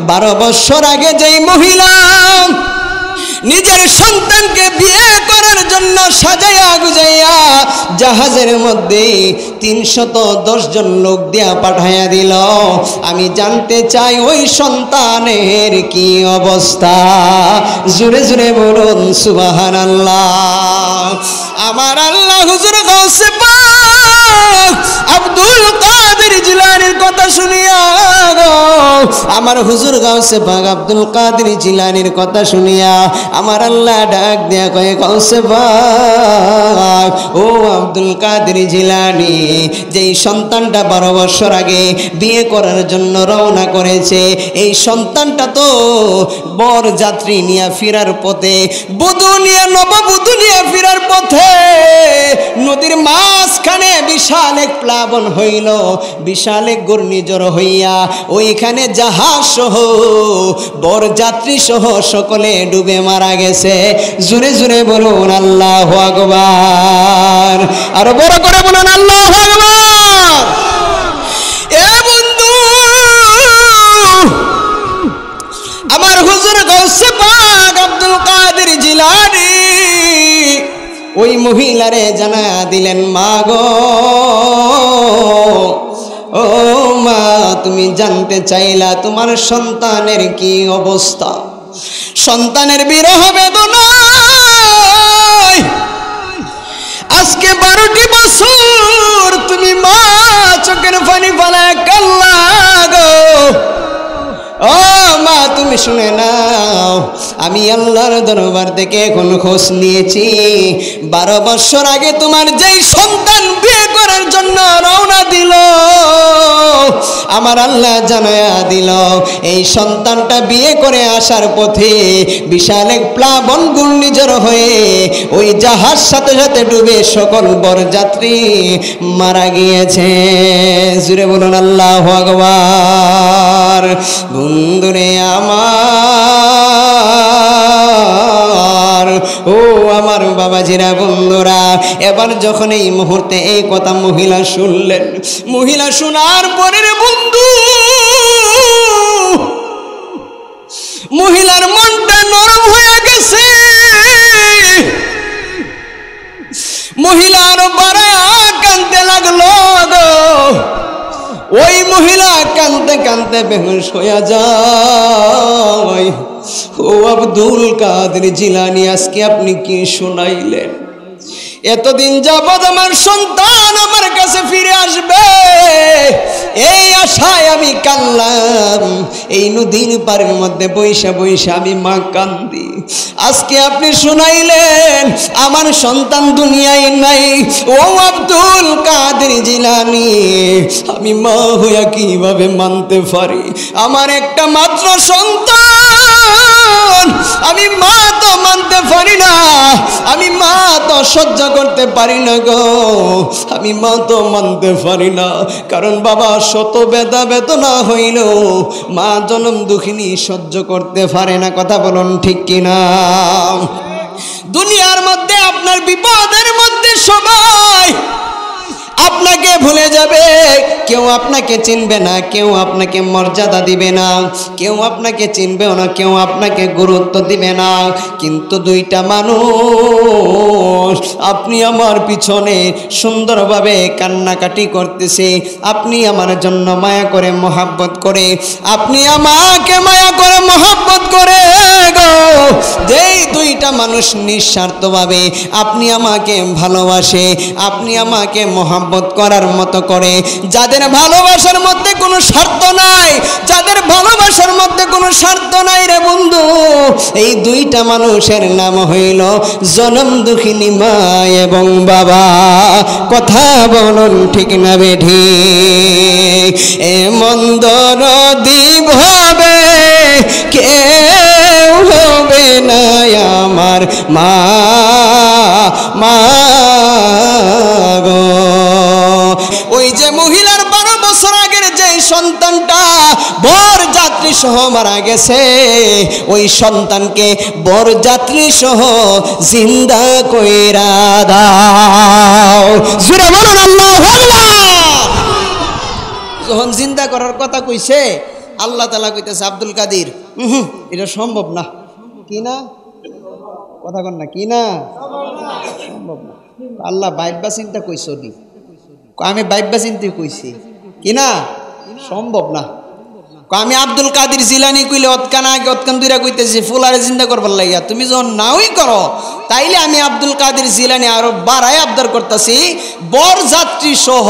12 বছর আগে যেই মহিলা নিজের সন্তানকে বিয়ে করার জন্য সাজাইয়া গুজাইয়া জাহাজের মধ্যে 310 জন লোক দিয়া পাঠাইয়া দিল, আমি জানতে চাই ওই সন্তানের কি অবস্থা। জোরে জোরে বলুন সুবহানাল্লাহ। আমার আল্লাহ হুজুর গাউসে পাক আব্দুল কাদের জিলানীর কথা শুনিয়া গো, আমার হুজুর গাউসে পাক আব্দুল কাদের জিলানীর কথা শুনিয়া আমার আল্লাহ ডাক দেয়া কয়ে, গাউসে পাক ও আব্দুল কাদের জিলানী, যেই সন্তানটা 12 বছর আগে বিয়ে করার জন্য রওনা করেছে, এই সন্তানটা তো বর যাত্রী নিয়ে ফেরার পথে, বধূ নিয়ে নববধূ নিয়ে ফেরার পথে নদীর মাঝখানে বিশাল এক প্লাবন হইল, বিশাল এক ঘূর্ণিঝড় হইয়া ওইখানে জাহাজ সহ বর যাত্রী সহ সকলে ডুবে মারা গেছে। জোরে জোরে বলুন আল্লাহু আকবার, আরো বড় করে বলুন আল্লাহু আকবার। এ বন্ধু, আমার হুজুর গাউসে পাক আব্দুল কাদের জিলানী ওই মহিলারে জানা দিলেন, মা গো, ও মা, তুমি জানতে চাইলা তোমার সন্তানের কি অবস্থা। সন্তানের বিরহ বেদনায় আজকে 12টি বছর তুমি মা চোখের পানি ফেলায় কান্না গো। ও মা, তুমি শুনে নাও, আমি আল্লাহর দরবার থেকে এখন খোঁজ নিয়েছি, 12 বছর আগে তোমার যেই সন্তান বিয়ে করার জন্য রওনা দিল, আমার আল্লাহ জানায়া দিল এই সন্তানটা বিয়ে করে আসার পথে বিশাল এক প্লাবন ঘূর্ণিঝড় হয়ে ওই জাহাজ সাথে সাথে ডুবে সকল বরযাত্রী মারা গিয়েছে। জুড়ে বলুন আল্লাহু আকবার। বন্ধুরে আমার, ও আমার বাবাজিরা, বন্ধুরা, এবার যখন এই মুহূর্তে এই কথা মহিলা শুনলেন, মহিলা শোনার পরে বন্ধু মহিলার মনটা নরম হয়ে গেছে। মহিলা আরো বাড়ায়া কাঁদতে লাগলো গো। ওই মহিলা কাঁদতে কাঁদতে বেহুশ হয়ে যায়। ও আব্দুল কাদের জিলানী, আজকে আপনি কি শোনাইলেন? এতদিন যাবৎ আমার সন্তান আমার কাছে ফিরে আসবে এই আশায় আমি কাঁদলাম, এই নদীর পাড়ের মধ্যে বৈশা বৈশা আমি মা কান্দি। আজকে আপনি শুনাইলেন আমার সন্তান দুনিয়ায় নাই। ও আব্দুল কাদের জিলানী, আমি মা হইয়া কিভাবে মানতে পারি? আমার একটা মাত্র সন্তান, আমি মা তো মানতে পারি না, আমি মা তো সহ্য করতে পারি না গো, আমি মা তো মানতে পারি না। কারণ বাবা শত বেদা বেদনা হইল মা জনম দুঃখিনী সহ্য করতে পারে না। কথা বলুন ঠিক কিনা? দুনিয়ার মধ্যে আপনার বিপদের মধ্যে সবাই আপনাকে ভুলে যাবে, কেউ আপনাকে চিনবে না, কেউ আপনাকে মর্যাদা দিবে না, কেউ আপনাকে চিনবে না, কেউ আপনাকে গুরুত্ব দিবে না। কিন্তু দুইটা মানুষ আপনি আমার পিছনে সুন্দরভাবে কান্নাকাটি করতেছে, আপনি আমার জন্য মায়া করে মহাব্বত করে, আপনি আমাকে মায়া করে মহাব্বত করে গো। যেই দুইটা মানুষ নিঃস্বার্থভাবে আপনি আমাকে ভালোবাসে, আপনি আমাকে মহাব্বত করার মতো করে, যাদের ভালোবাসার মধ্যে কোনো স্বার্থ নাই, যাদের ভালোবাসার মধ্যে কোনো স্বার্থ নাই রে বন্ধু, এই দুইটা মানুষের নাম হইল জনম দুঃখিনী মা এবং বাবা। কথা বলুন ঠিক না বেঠি? এমন দরদি হবে কেউ হবে না আমার মা, মা গো। ওই যে মহিলার 12 বছর আগের যে সন্তানটা বর যাত্রী সহ মারা গেছে, ওই সন্তানকে বর যাত্রী সহ জিন্দা কইরা দাও। জোরে বলুন আল্লাহু আকবার। যখন জিন্দা করার কথা কইছে, আল্লাহ তাআলা কইতেছে আব্দুল কাদের এটা সম্ভব না। কি না? কথা কন না, কি না? সম্ভব না। আল্লাহ বাইব্বা চিন্তা কইছো নি? আমি বাইব্বা চিন্তা কইছি, কি না? সম্ভব না। আমি আব্দুল কাদের জিলানি কইলে অতকান আগে অতকান দুইরা কইতেছি ফুলারে চিন্তা করবার লাগিয়া, তুমি যখন নাওই করো তাইলে আমি আব্দুল কাদের জিলানি আরো বাড়ায় আবদার করতেছি, বর যাত্রী সহ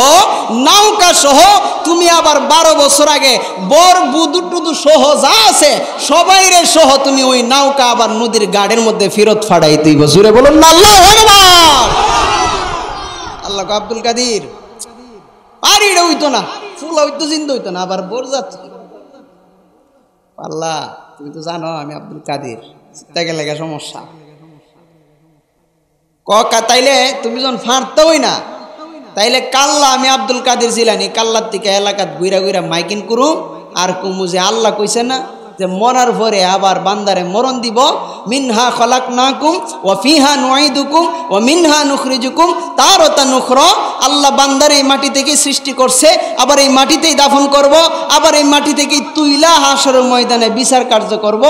নৌকা সহ তুমি আবার 12 বছর আগে বর বুদু টুদু সহ যা আছে সবাইরে সহ তুমি ওই নৌকা আবার নদীর গাড়ের মধ্যে ফেরত ফাড়াই দিই। জুড়ে বলুন না আল্লাহু আকবার। আল্লাহ আব্দুল কাদের আর এটা হইতো না, ফুলা হইতো, জিন্দা হইতো না, আবার বর যাত্রী। আল্লাহ তুমি তো জানো আমি আব্দুল কাদের, চিন্তা গেলে সমস্যা। তাইলে তুমি যখন ফাঁড়তে হই না তাইলে কাল্লা আমি আব্দুল কাদের জিলানি কাল্লার থেকে এলাকাত ঘুরা ঘুরা মাইকিং করুম আর কুমু যে আল্লাহ কইছে না যে মরার পরে আবার বান্দারে মরণ দিব, মিনহা খলাকনাকুম ওয়া ফিহা নুঈদুকুম ওয়া মিনহা নুখরিজুকুম তারাতান উখরা। আল্লাহ বান্দারে এই মাটি থেকে সৃষ্টি করছে, আবার এই মাটিতেই দাফন করব, আবার এই মাটি থেকেই তুইলা হাসরের ময়দানে বিচার কার্য করব।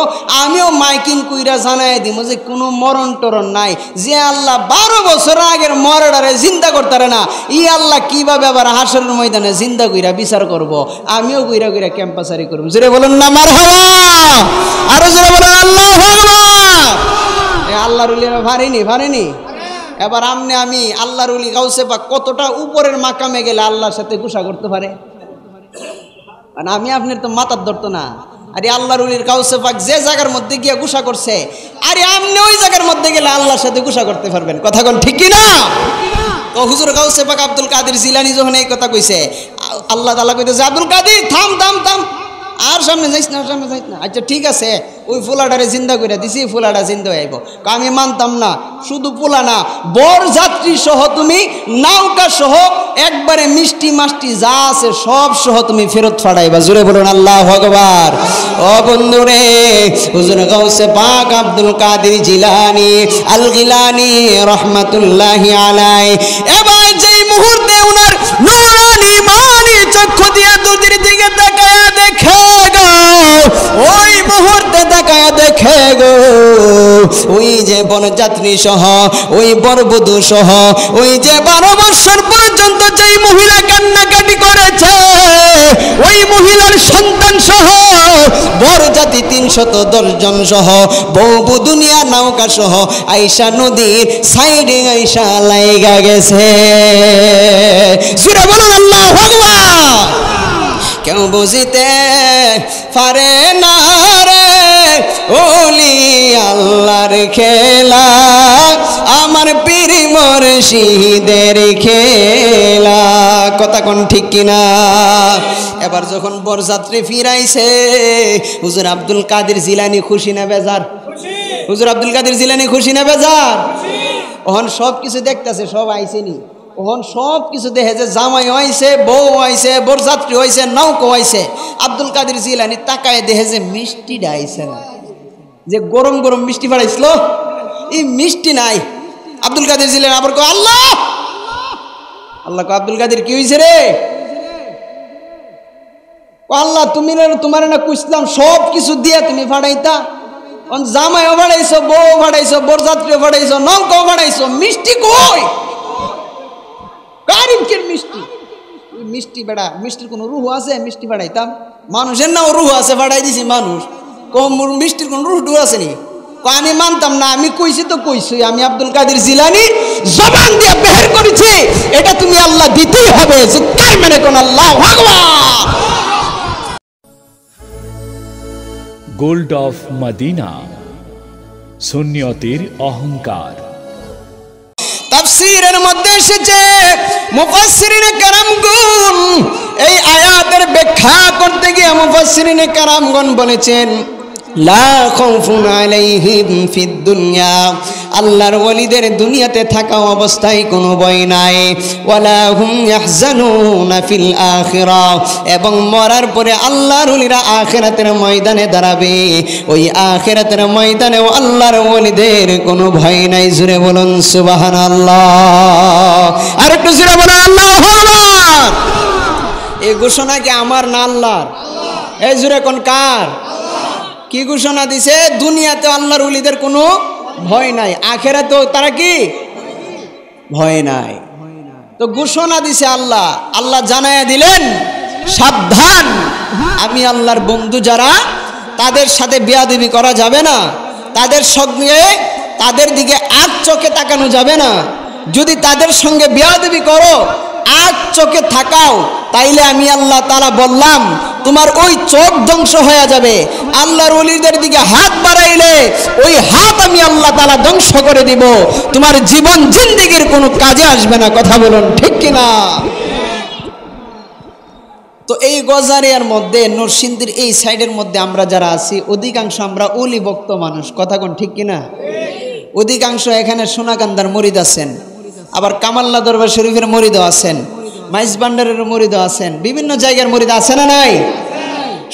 আমিও মাইকিং কইরা জানাই দিব যে কোনো মরণ টরণ নাই, যে আল্লাহ 12 বছর আগের মরারে জিন্দা করতারে না, ই আল্লাহ কিভাবে আবার হাসরের ময়দানে জিন্দা কইরা বিচার করব। আমিও কইরা কইরা ক্যাম্পাসারি করব। জোরে বলুন না মারহাবা, আরো জোরে বলুন আল্লাহু আকবার। আল্লাহর ওলিরা ভারেনি। এবার আমনে আমি আল্লাহর ওলি গাউসে পাক কতটা উপরের মাকামে গেলে আল্লাহর সাথে গুসা করতে পারে, মানে আমি আপনার তো মাথার ধরতো না। আরে আল্লাহর ওলির গাউসে পাক যে জায়গার মধ্যে গিয়া গুসা করছে, আরে আপনি ওই জায়গার মধ্যে গেলে আল্লাহর সাথে গুসা করতে পারবেন। কথা কোন ঠিক কি না? তো হুজুর গাউসে পাক আব্দুল কাদের জিলানী যখন এই কথা কইছে, আল্লাহ তাআলা কইতেছে আব্দুল কাদের থাম থাম থাম, আর সামনে যাইস না, সামনে যাইস না। আচ্ছা ঠিক আছে, ওই ফুলাটারে জিন্দা করে দিছি, ফুলাটা জিন্দা হইব। আমি মানতাম না, শুধু ফুলা না, বর যাত্রী সহ তুমি নৌকা সহ একবারে মিষ্টি মাষ্টি যা আছে সব সহ তুমি ফেরত ফাড়াইবা। জোরে বলুন আল্লাহু আকবার। ও বন্ধুরে, হুজুর গাউসে পাক আব্দুল কাদের জিলানী আল গিলানী রাহমাতুল্লাহি আলাইহি এবার যেই মুহূর্তে উনার নূরানি মানি চক্ষু দিয়ে দুদির দিকে তাকায়া দেখে গো, ওই মুহূর্তে তাকায়া দেখে গো, ওই যে বরযাত্রী সহ ওই বরবধূ সহ ওই যে 12 বছর পর্যন্ত যেই মহিলা কান্নাকাটি করেছে, ওই মহিলার সন্তান সহ বরযাত্রী 310 জন সহ বউ দুনিয়া নৌকা সহ আয়েশা নদীর সাইডে আয়েশা লাইগা গেছে। জোরে বলুন আল্লাহু আকবার। কেউ বুঝিতে পারে না রে ওলি আল্লাহর খেলা, আমার পীর মুর্শিদের খেলা। কথা কোন ঠিক কিনা? এবার যখন বরযাত্রী ফিরাইছে, হুজুর আব্দুল কাদের জিলানী খুশি না বেজার? হুজুর আব্দুল কাদের জিলানী খুশি না বেজার? ওহন সব কিছু দেখতেছে, সব আইসেনি, ওহন সব কিছু দেখে যে জামাই হয়েছে, বউ হয়েছে, বরযাত্রী হয়েছে, নৌকো হয়েছে। আব্দুল কাদের জিলানী তাকায় দেখে যে মিষ্টি ডাইছে না, যে গরম গরম মিষ্টি বাড়াইছিল এই মিষ্টি নাই। আব্দুল কাদের জিলানী আবার কো আল্লাহ আল্লাহ, আব্দুল কাদের কি হয়েছে রে? আল্লাহ তুমি তোমার না কুছলাম সব কিছু দিয়ে তুমি ফাড়াইতা, জামাইও ফাড়াইছো, বউ ফাড়াইছো, বরযাত্রীও ফাড়াইছো, নৌকাও ফাড়াইছো, মিষ্টি কই? কারিমকের মিষ্টি, মিষ্টি বেড়া, মিষ্টির কোনো রুহ আছে? মিষ্টি ফাড়াইতাম, মানুষের নাও রুহ আছে, ফাড়াই দিছি মানুষ, কম মিষ্টির কোনো রুহ ডুহ আসেনি। আমি মানতাম না, আমি কইছি তো কইছি, আমি আব্দুল কাদের জিলানী জবান দিয়ে বের করেছি, এটা তুমি আল্লাহ দিতেই হবে, তাই মানে কোন আল্লাহু আকবার। গোল্ড অফ মদিনা, সুন্নিয়তের অহংকার। তাফসীরের মধ্যে এসেছে, মুফাসসিরিনে কেরামগণ এই আয়াতের ব্যাখ্যা করতে গিয়ে মুফাসসিরিনে কেরামগণ বলেছেন লা খাউফুন আলাইহিম ফিদ দুনিয়া, আল্লাহর ওলিদের দুনিয়াতে থাকা অবস্থায় কোনো ভয় নাই, ওয়ালা হুম ইয়াহজানুনা ফিল আখিরাহ, এবং মরার পরে আল্লাহর ওলিরা আখিরাতের ময়দানে দাঁড়াবে, ওই আখিরাতের ময়দানেও আল্লাহর ওলিদের কোনো ভয় নাই। জোরে বলুন সুবহানাল্লাহ, আর একটু জোরে বলুন আল্লাহু আকবার। এই ঘোষণা কি আমার না আল্লাহর? এই জুড়ে কোন কার? কি ঘোষণা দিছে? দুনিয়াতে আল্লাহর ওলিদের কোনো ভয় নাই, আখেরাতেও তারা কি ভয় নাই। তো ঘোষণা দিছে আল্লাহ, আল্লাহ জানায়া দিলেন সাবধান, আমি আল্লাহর বন্ধু যারা, তাদের সাথে বেয়াদবি করা যাবে না, তাদের সঙ্গে তাদের দিকে আজ চোখে তাকানো যাবে না। যদি তাদের সঙ্গে বেয়াদবি করো, আজ চোখে থাকাও, তাইলে আমি আল্লাহ তাআলা বললাম তোমার ওই চোখ ধ্বংস হয়ে যাবে। আল্লাহর ওলিদের দিকে হাত বাড়াইলে ওই হাত আমি আল্লাহ তাআলা ধ্বংস করে দিব, তোমার জীবন জিন্দেগির কোনো কাজে আসবে না। কথা বলুন ঠিক কিনা? তো এই গজারিয়ার মধ্যে, নরসিংদীর এই সাইডের মধ্যে আমরা যারা আছি, অধিকাংশ আমরা ওলি ভক্ত মানুষ। কথা কোন ঠিক কিনা? অধিকাংশ এখানে সোনাকান্দার মরিদ আছেন, আবার কামাল্লা দরবার শরীফের মরিদও আছেন, মাইজ ভান্ডারের মরিদও আছেন, বিভিন্ন জায়গার মরিদ আছে না নাই?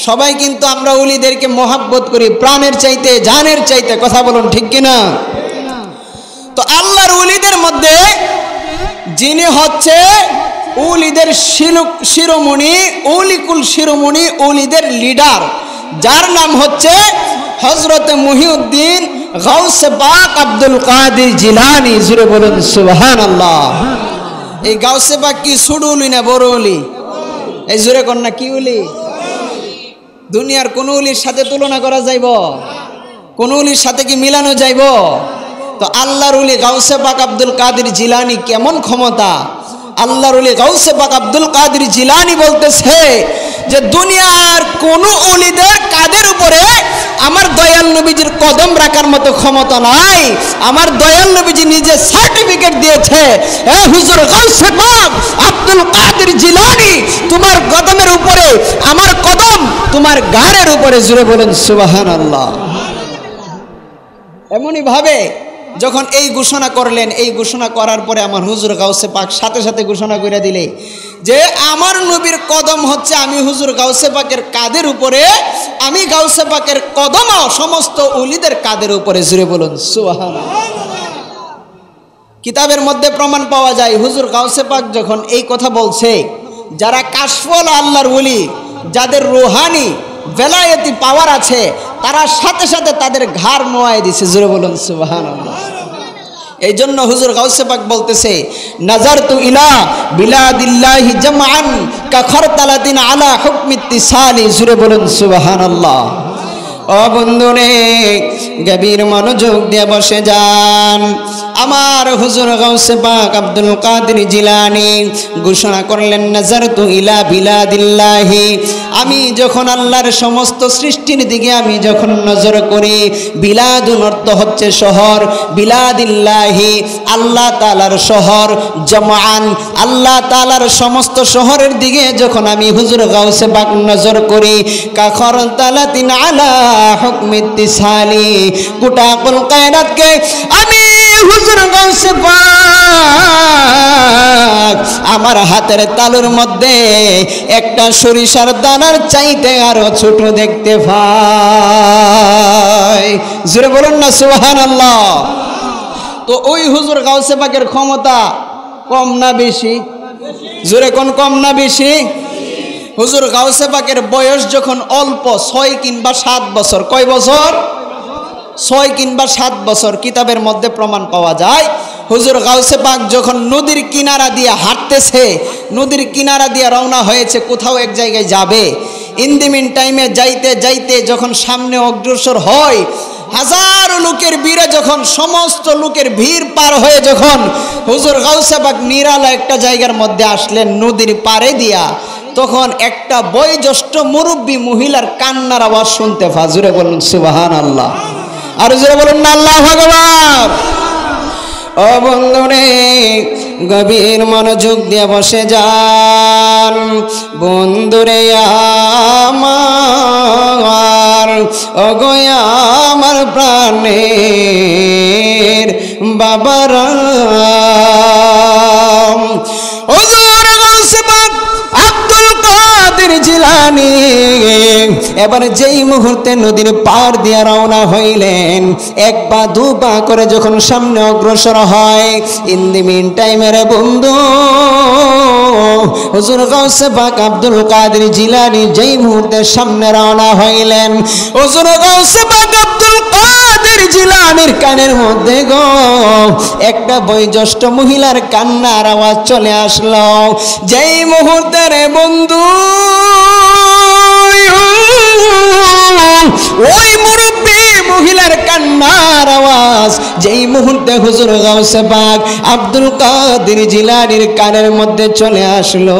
সবাই কিন্তু আমরা ওলিদেরকে মহাব্বত করি প্রাণের চাইতে, জানের চাইতে। কথা বলুন ঠিক কিনা? তো আল্লাহর ওলিদের মধ্যে যিনি হচ্ছে ওলিদের শিরোমণি, ওলিকুল শিরোমণি, ওলিদের লিডার, যার নাম হচ্ছে হযরত মুহিউদ্দিন গাউসে পাক আব্দুল কাদের জিলানী। জুড়ে বলুন সুবহানাল্লাহ। এই গাউসে পাক কি ছোট ওলি না বড় ওলি? এই জুড়ে কোন না কি ওলি? দুনিয়ার কোন ওলির সাথে তুলনা করা যাইব? কোন ওলির সাথে কি মিলানো যাইব? তো আল্লাহর ওলি গাউসে পাক আব্দুল কাদের জিলানী কেমন ক্ষমতা! আল্লাহর ওলি গাউসে পাক আব্দুল কাদের জিলানী বলতেছে যে দুনিয়ার কোন ওলিদের কাদের উপরে আমার দয়াল নবীজির কদম রাখার মতো ক্ষমতা নাই। আমার দয়াল নবীজি নিজে সার্টিফিকেট দিয়েছে, এ হুজুর গাউসে পাক আব্দুল কাদের জিলানী, তোমার কদমের উপরে আমার কদম তোমার গাড়ের উপরে। জুড়ে বলেন সুবহানাল্লাহ। এমনই ভাবে যখন এই ঘোষণা করলেন, এই ঘোষণা করার পরে আমার হুজুর গাউসে পাক সাথে সাথে ঘোষণা করে দিলে যে আমার নবীর কদম হচ্ছে আমি হুজুর গাউসে পাকের কাদের উপরে, আমি গাউসে পাকের কদমও সমস্ত ওলিদের কাদের উপরে। জুড়ে বলুন সুবহানাল্লাহ। কিতাবের মধ্যে প্রমাণ পাওয়া যায়, হুজুর গাউসে পাক যখন এই কথা বলছে, যারা কাশফল আল্লাহর ওলি, যাদের রুহানি বেলায়েতি পাওয়ার আছে, তারা সাথে সাথে তাদের ঘাড় নোয়ায় দিছে। জুড়ে বলুন সুবহানাল্লাহ। এই জন্য হুজুর গাউসে পাক বলতেছে, নাজারতু ইলা বিলাদিল্লাহি জামআন কা খারতালাতিন আলা হুকমি ইত্তিসালি। জুড়ে বলুন সুবহানাল্লাহ। ও বন্ধুরে, গভীর মনোযোগ দিয়ে বসে যান। আমার হুজুর গাউসে পাক আব্দুল কাদের জিলানী ঘোষণা করলেন, নাজারতু ইলা বিলাদিল্লাহি, আমি যখন আল্লাহর সমস্ত সৃষ্টির দিকে আমি যখন নজর করি, বিলাদুন অর্থ হচ্ছে শহর, বিলাদিল্লাহি আল্লাহ তাআলার শহর, জামআন আল্লাহ তাআলার সমস্ত শহরের দিকে যখন আমি হুজুর গাউসে পাক নজর করি, কাখর তালাতিন আলা হুকমি ইত্তিসালি, গোটা কুল কায়নাতকে আমি হুজুর গাউসে পাক আমার হাতের তালুর মধ্যে একটা সরিষার দানার চাইতে আরো ছোট দেখতে পাই। জোরে বলুন না সুবহানাল্লাহ। তো ওই হুজুর গাউসে পাকের ক্ষমতা কম না বেশি? জোরে কোন কম না বেশি? হুজুর গাউসে পাকের বয়স যখন অল্প 6 কিংবা 7 বছর। কয় বছর? 6 কিংবা 7 বছর। কিতাবের মধ্যে প্রমাণ পাওয়া যায়, হুজুর গাউসে পাক যখন নদীর কিনারা দিয়ে হাঁটতেছে, নদীর কিনারা দিয়ে রওনা হয়েছে কোথাও এক জায়গায় যাবে, ইন দি মিন টাইমে যাইতে যাইতে যখন সামনে অগ্রসর হয়, হাজারো লোকের ভিড়ে যখন সমস্ত লোকের ভিড় পার হয়ে যখন হুজুর গাউসে পাক নিরালা একটা জায়গার মধ্যে আসলেন নদীর পাড়ে দিয়া, তখন একটা বয়োজ্যেষ্ঠ মুরব্বী মহিলার কান্নার আওয়াজ শুনতে পাওয়া। জোরে বলুন সুবহানাল্লাহ। আর জোরে বলুন না আল্লাহু আকবার। ও বন্ধুরে, গভীর মনোযোগ দিয়ে বসে যান। বন্ধুরে আমার, ও গো আমার প্রাণের বাবারা, হুজুর গাউসে পাক আব্দুল কাদের জিলানী জিলানী এবার যেই মুহূর্তে নদীর পার দিয়া রওনা হইলেন, এক পা দু পা করে যখন সামনে অগ্রসর হয়, ইন দি মিন টাইমের বন্ধু হুজুর গাউসে পাক আব্দুল কাদের জিলানী যেই মুহূর্তে সামনে রওনা হইলেন, হুজুর গাউসে পাক আব্দুল কাদের জিলানীর কানের মধ্যে গো একটা বয়োজ্যেষ্ঠ মহিলার কান্নার আওয়াজ চলে আসলো। যেই মুহূর্তে রে বন্ধু ওই মুরব্বী মহিলার কান্নার আওয়াজ যেই মুহূর্তে হুজুর গাউসে পাক আব্দুল কাদের জিলানীর কানের মধ্যে চলে আসলো,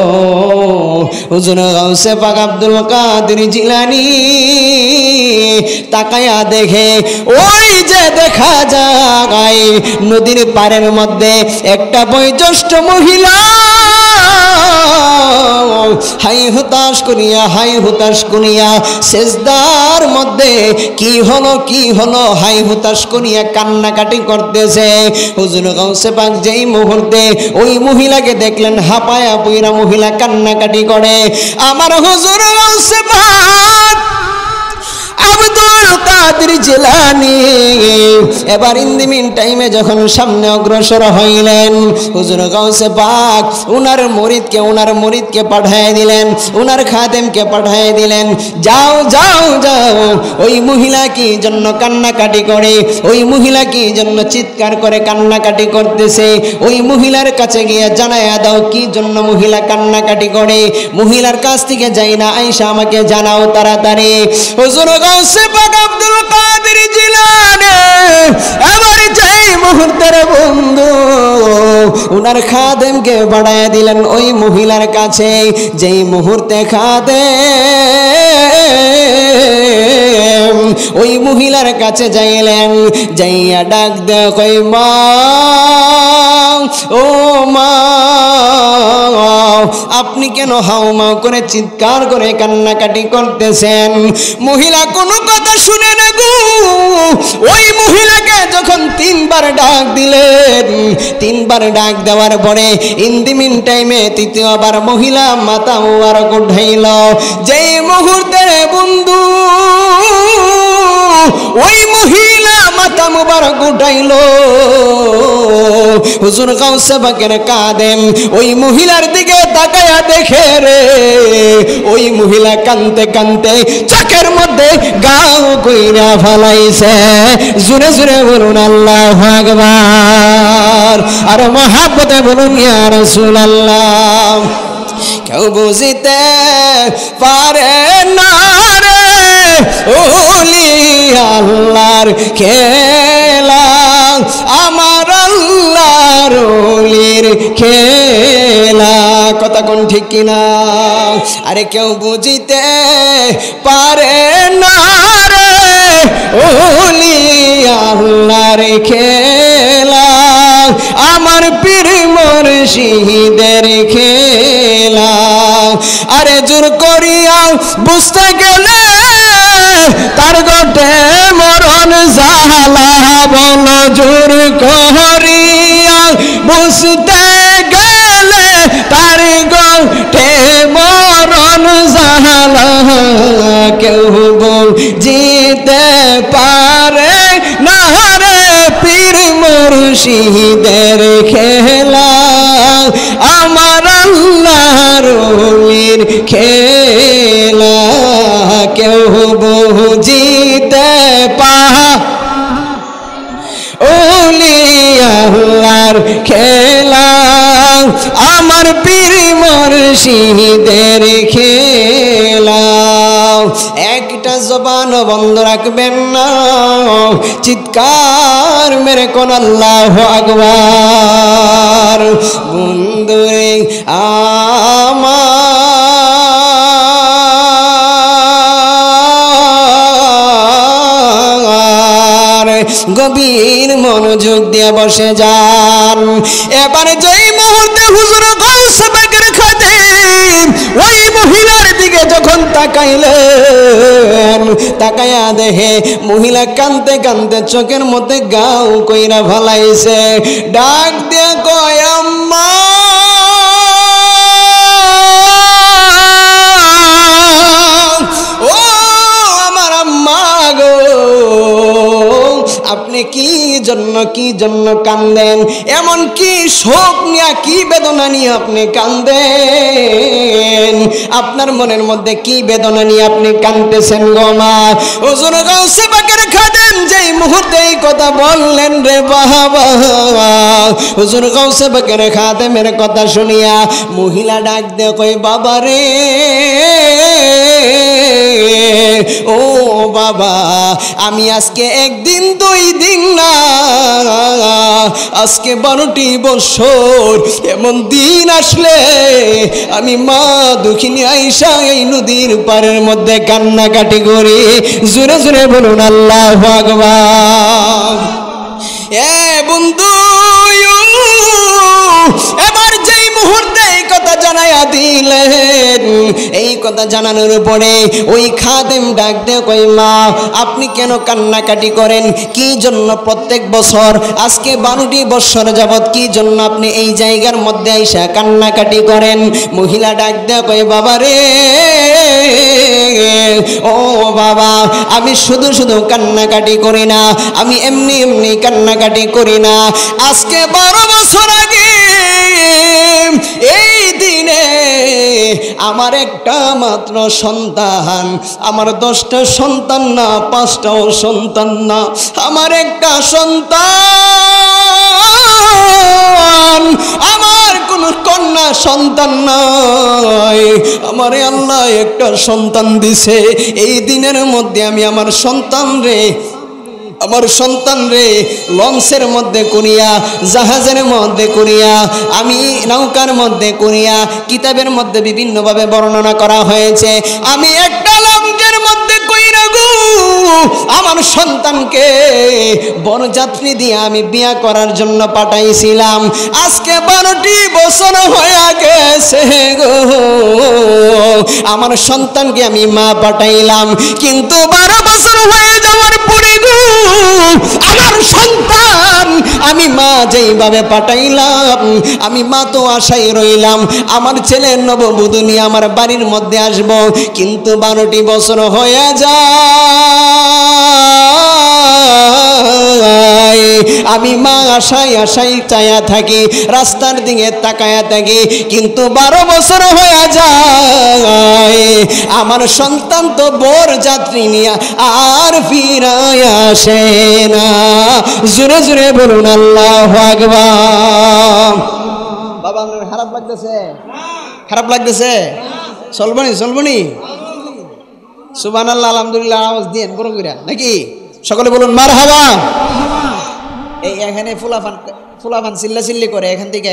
হুজুর গাউসে পাক আব্দুল কাদের জিলানী তাকায়া দেখে ওই যে দেখা যায় নদীর পাড়ের মধ্যে একটা বয়োজ্যেষ্ঠ মহিলা হাই হুতাশ করিয়া সেজদার মধ্যে কি হলো হাই হুতাশ করিয়া কান্নাকাটি করতেছে। হুজুর গাউসে পাক যেই মুহূর্তে ওই মহিলাকে দেখলেন, হাঁপায়া পুইরা মহিলা কান্নাকাটি করে। আমার হুজুর গাউসে পাক আব্দুল কাদের জিলানী এবার ইন দি মিন টাইমে যখন সামনে অগ্রসর হইলেন, হুজুর গাউসে পাক উনার মুরিদকে পাঠিয়ে দিলেন, উনার খাদেমকে পাঠিয়ে দিলেন, যাও ওই মহিলা কি জন্য কান্নাকাটি করে, ওই মহিলা কি জন্য চিৎকার করে কান্নাকাটি করতেছে, ওই মহিলার কাছে গিয়ে জানায়া দাও কি জন্য মহিলা কান্নাকাটি করে। মহিলার কাছ থেকে যাই না, আয়েশা আমাকে জানাও তাড়াতাড়ি। হুজুর গাউসে পাক আব্দুল কাদের জিলানী এবার যেই মুহূর্তের বন্ধু উনার খাদেমকে বাড়ায় দিলেন ওই মহিলার কাছে, যেই মুহূর্তে খাদেম ওই মহিলার কাছে যাইলেন, যাইয়া ডাক দে কই মা, ও মা আপনি কেন হাউমাউ করে চিৎকার করে কান্নাকাটি করতেছেন? মহিলা কোনো কথা শুনে না গো। ওই মহিলাকে যখন তিনবার ডাক দিলেন, তিনবার ডাক দেওয়ার পরে ইন দি মিন টাইমে তৃতীয়বার মহিলা মাথা মুবারক উঠাইল। যেই মুহূর্তে বন্ধু ওই মহিলা মাথা মুবারক উঠাইল, হুজুর গাউসে পাকের কাদেম ওই মহিলার দিকে তাকায়া দেখে রে ওই মহিলা কানতে কানতে চোখের মধ্যে গাও কইরা ফলাইছে। জোরে জোরে বলুন আল্লাহু আকবার, আর মহব্বতে বলুন ইয়া রাসূলুল্লাহ। কেউ বুঝিতে পারে না রে ওলি আল্লাহর খেলা, আমার আল্লাহর ওলির খেলা। কথা কোন ঠিক কিনা? আরে কেউ বুঝিতে পারে না রে ওলি আল্লাহর খেলা, আমার পীর মুর্শিদের খেলা। আরে জোর করিয়া বুঝতে গেলে তার গোটে মরণ জালা, বল জোর করিয়া বুঝতে গেলে তার গোটে মরণ জালা। কেউ বুঝিতে পারে না রে পীর মুর্শিদের খেলা, আমার আল্লাহর ওলির খেলা। কেউ বুঝিতে পারে ওলি আল্লাহর খেলা, আমার পীর মুর্শিদের খেলা। একটা জবান বন্ধ রাখবেন না, চিৎকার মেরে কোন আল্লাহু আকবার। বন্ধুরে আমার গভীর মনোযোগ দিয়ে বসে যান। এবারে যেই মুহূর্তে হুজুর গাউসে পাকের খাদেম ওই মহিলার দিকে যখন তাকাইলেন, তাকায়া দেখে মহিলা কানতে কানতে চোখের মধ্যে গাও কইরা ফলাইছে। ডাক দিয়ে কয় আম্মা, আপনি কি জন্য কান্দেন? এমন কি শোক নিয়ে, কি বেদনা নিয়ে আপনি কান্দেন? আপনার মনের মধ্যে কি বেদনা নিয়ে আপনি কাঁদতেছেন গো মা? হুজুর গাউসে পাকের খাদেম যেই মুহূর্তে এই কথা বললেন রে বাবা, হুজুর গাউসে পাকের খাদেমের কথা শুনিয়া মহিলা ডাক দিয়ে কই, বাবা রে, ও বাবা, আমি আজকে একদিন 2 দিন না, আজকে 12টি বছর এমন দিন আসলে আমি মা দুঃখিনী আইসা এই নদীর পাড়ের মধ্যে কান্নাকাটি করি। জোরে জোরে বলুন আল্লাহু আকবার। এ বন্ধু, এবার যেই মুহূর্তে এই কথা জানাইয়া দিলেন, এই কথা জানানোর পরে ওই খাদেম ডাক দিয়ে কই, মা আপনি কেন কান্নাকাটি করেন? কি জন্য প্রত্যেক বছর আজকে 12টি বছর যাবত কি জন্য আপনি এই জায়গার মধ্যে আইসা কান্নাকাটি করেন? মহিলা ডাক দিয়ে কই, বাবা রে, ও বাবা, আমি শুধু কান্নাকাটি করি না, আমি এমনি কান্নাকাটি করি না। আজকে 12 বছর আগে এই দিনে আমার একটা মাত্র সন্তান, আমার 10টা সন্তান না, 5টাও সন্তান না, আমার একটা সন্তান, আমার কোনো কন্যা সন্তান নয়, আমারে আল্লাহ একটা সন্তান দিছে। এই দিনের মধ্যে আমি আমার সন্তান রে লঞ্চের মধ্যে করিয়া, জাহাজের মধ্যে করিয়া, আমি নৌকার মধ্যে করিয়া, কিতাবের মধ্যে বিভিন্নভাবে বর্ণনা করা হয়েছে, আমি একটা লঞ্চের মধ্যে কইরা গো আমার সন্তানকে বরযাত্রী দিয়ে আমি বিয়া করার জন্য পাঠাইছিলাম। আজকে 12টি বছর হয়ে গেছে গো, আমার সন্তানকে আমি মা পাঠাইলাম, কিন্তু 12 বছর হয়ে যাওয়ার পরে গো আমার সন্তান আমি মা যেইভাবে পাঠাইলাম, আমি মা তো আশায় রইলাম আমার ছেলে নববধূ নিয়ে আমার বাড়ির মধ্যে আসব, কিন্তু 12টি বছর হয়ে যায়, আমি মা আশায় চায়া থাকি, রাস্তার দিকে তাকায়া থাকি, কিন্তু 12 বছর হয়ে যায়, আমার সন্তান তো বরযাত্রী নিয়ে আর ফিরায় আসে না। জোরে জোরে বলুন আল্লাহু আকবার। বাবা আপনার খারাপ লাগতেছে? চলবনি সুবহানাল্লাহ, আলহামদুলিল্লাহ আওয়াজ দিয়েন বড় কইরা নাকি? সকলে বলুন মারহাবা। এই এখানে ফুলাফান চিল্লাচিল্লি করে, এখান থেকে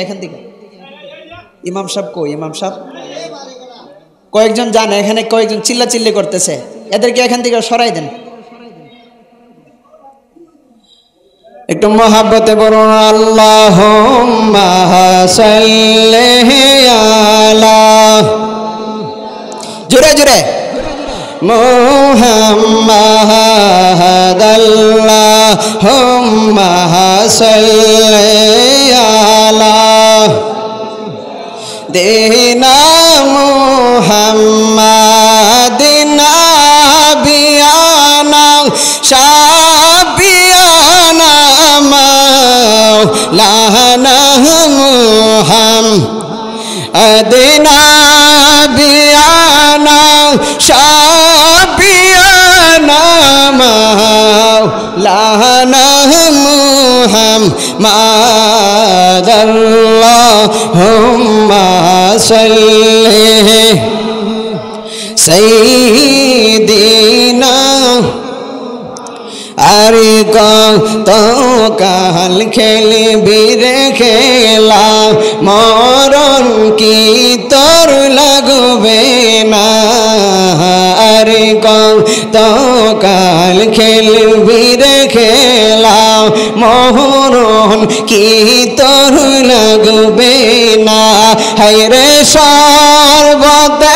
ইমাম সাহেব কই? ইমাম সাহেব কয়েকজন জানে, এখানে কয়েকজন চিল্লাচিল্লি করতেছে, এদেরকে এখান থেকে সরাই দেন। একটু মহাব্বতে বলুন আল্লাহুম্মা সাল্লি আলা, জোরে জোরে, মুহাম্মাদ আল্লাহুম্মা সাল্লি আলা দেনা মুহাম্মাদিন নাবিয়ানা শাফিয়ানা মাওলানা মুহাম্মাদিন নাবিয়ানা শাফিয়ানা মাওলানা মুহাম্মাদ আল্লাহুম্মা সাল্লি সাইয়্যিদিনা। আর কত কাল খেলবি রে খেলা, মরণ কি তোর লাগবে না? আর কত কাল খেলবি রে খেলা, মরণ কি তোর লাগবে না? হায়রে সর্বদেখাও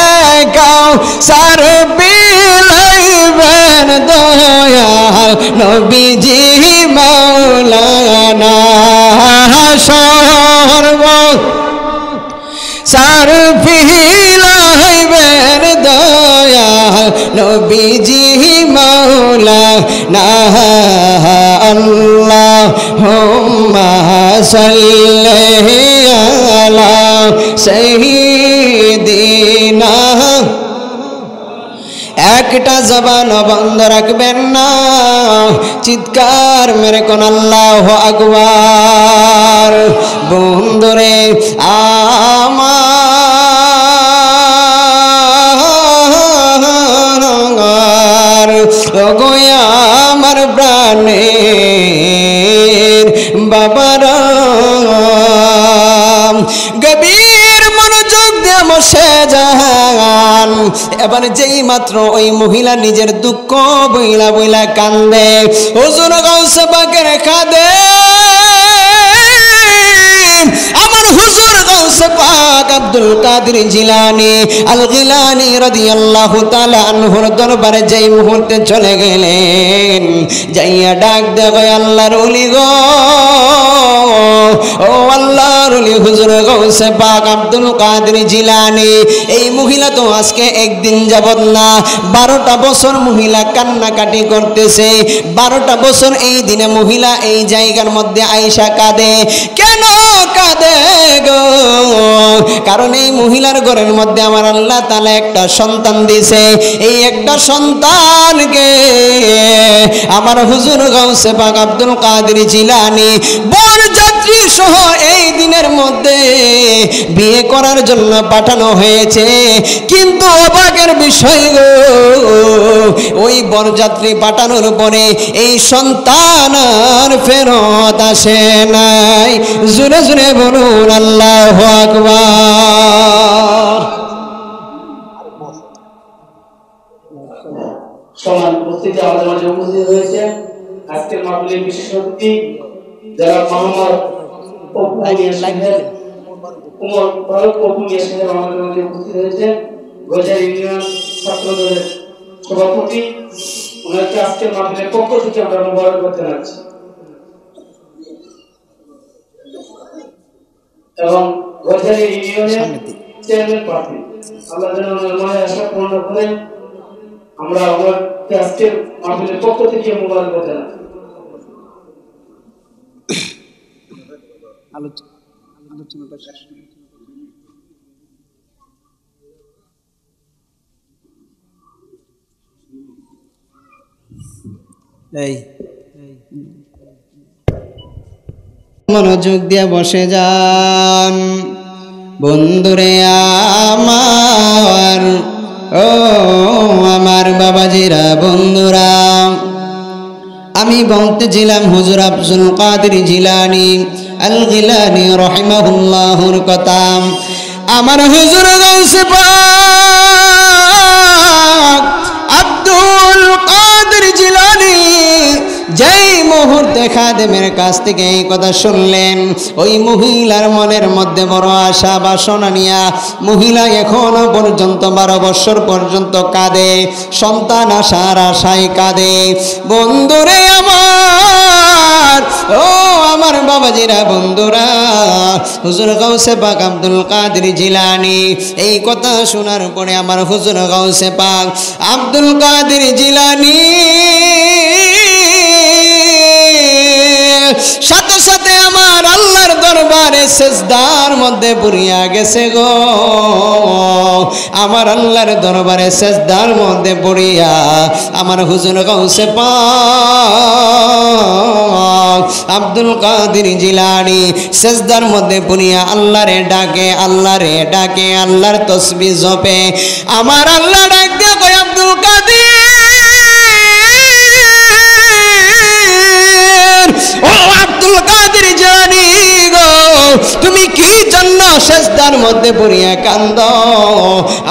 সার বিলাইবেন দয়াল নবীজি মাওলানা, সর্ব সার বিলাইবেন দয়াল নবীজি মাওলানা, আল্লাহুম্মা সাল্লি আলা সাইয়্যিদিনা। একটা জবান বন্ধ রাখবেন না, চিৎকার মেরে কোন আল্লাহু আকবার। বন্ধুরে আমার, ওগো আমার প্রাণের বাবারা, গভীর মনোযোগ দিয়ে বসে যান। এবার যেই মাত্র ওই মহিলা নিজের দুঃখ বইলা বইলা কান্দে, হুজুর গাউসে পাকের কাঁদে। আমার হুজুর গাউসে পাক আব্দুল কাদের জিলানী আল গিলানী রাদিয়াল্লাহু তাআলা আনহুর দরবারে যেই মুহূর্তে চলে গেলেন, যাইয়া ডাক দেয়, আল্লাহর ওলি গো, ও আল্লাহর ওলি হুজুর গাউসে পাক আব্দুল কাদের জিলানী। এই মহিলা তো আজকে একদিন যাবত না, 12টা বছর মহিলা কান্নাকাটি করতেছে। 12টা বছর এই দিনে মহিলা এই জায়গার মধ্যে আয়েশা কাঁদে। কেন কাঁদে গো? কারণ এই মহিলার ঘরের মধ্যে আমার আল্লাহ তাআলা একটা সন্তান দিয়েছে। এই একটা সন্তানকে আমার হুজুর গাউসে পাক আব্দুল কাদের জিলানী বরযাত্রী সহ এই দিনের মধ্যে বিয়ে করার জন্য পাঠানো হয়েছে। কিন্তু অবাকের বিষয় গো, ওই বরযাত্রী পাঠানোর পরে এই সন্তান আর ফেরত আসে নাই। জোরে জোরে বলুন আল্লাহু আকবার। সমান উপস্থিতি আমাদের মাঝে উপস্থিত হয়েছে আজকের মাহফিলের বিশেষ অতিথি যারা মোহাম্মদ উমর ফারুক অপু মিয়া সাহেব আমাদের মাঝে উপস্থিত হয়েছে। গজার ইউনিয়ন ছাত্র দলের সভাপতি, ওনাকে আজকের মাহফিলের পক্ষ থেকে আমরা মোবারক করতে যাচ্ছি। এবং গজার ইউনিয়নের চেয়ারম্যান প্রার্থী, আল্লাহ যেন ওনার মনে আশা পূর্ণ করেন। আমরা ওনাকে আজকের মাহফিলের পক্ষ থেকে মোবারক করতে যাচ্ছি। আলোচনাটা শেষ। মনোযোগ দিয়ে বসে যান বন্ধুরে আমার, ও আমার বাবাজিরা বন্ধুরা। আমি বলতেছিলাম হুজুর আব্দুল কাদের জিলানী আল গিলানী রাহিমাহুল্লাহর কথা। আমার হুজুর গাউসে পাক আব্দুল কাদের জিলানী যেই মুহূর্তে খাদেমের কাছ থেকে এই কথা শুনলেন, ওই মহিলার মনের মধ্যে বড় আশা বাসনা নিয়া মহিলা এখনো পর্যন্ত 12 বছর পর্যন্ত কাঁদে, সন্তান আসার আশায় কাঁদে। বন্ধুরে আমার, ও আমার বাবাজিরা বন্ধুরা, হুজুর গাউসে পাক আব্দুল কাদের জিলানী এই কথা শোনার পরে আমার হুজুর গাউসে পাক আব্দুল কাদের জিলানী সাথে সাথে আমার আল্লাহর দরবারে সেজদার মধ্যে পড়িয়া গেছে গো। আমার আল্লাহর দরবারে সেজদার মধ্যে পড়িয়া আমার হুজুর গাউসে পাক আব্দুল কাদের জিলানী সেজদার মধ্যে পড়িয়া আল্লাহরে ডাকে, আল্লাহরে ডাকে, আল্লাহর তাসবিহ জপে। আমার আল্লাহ ডাক দিয়ে কয়, আব্দুল কাদের, ও আব্দুল কাদের জিলানী গো, তুমি কি জন্য সেজদার মধ্যে পড়িয়া কান্দ?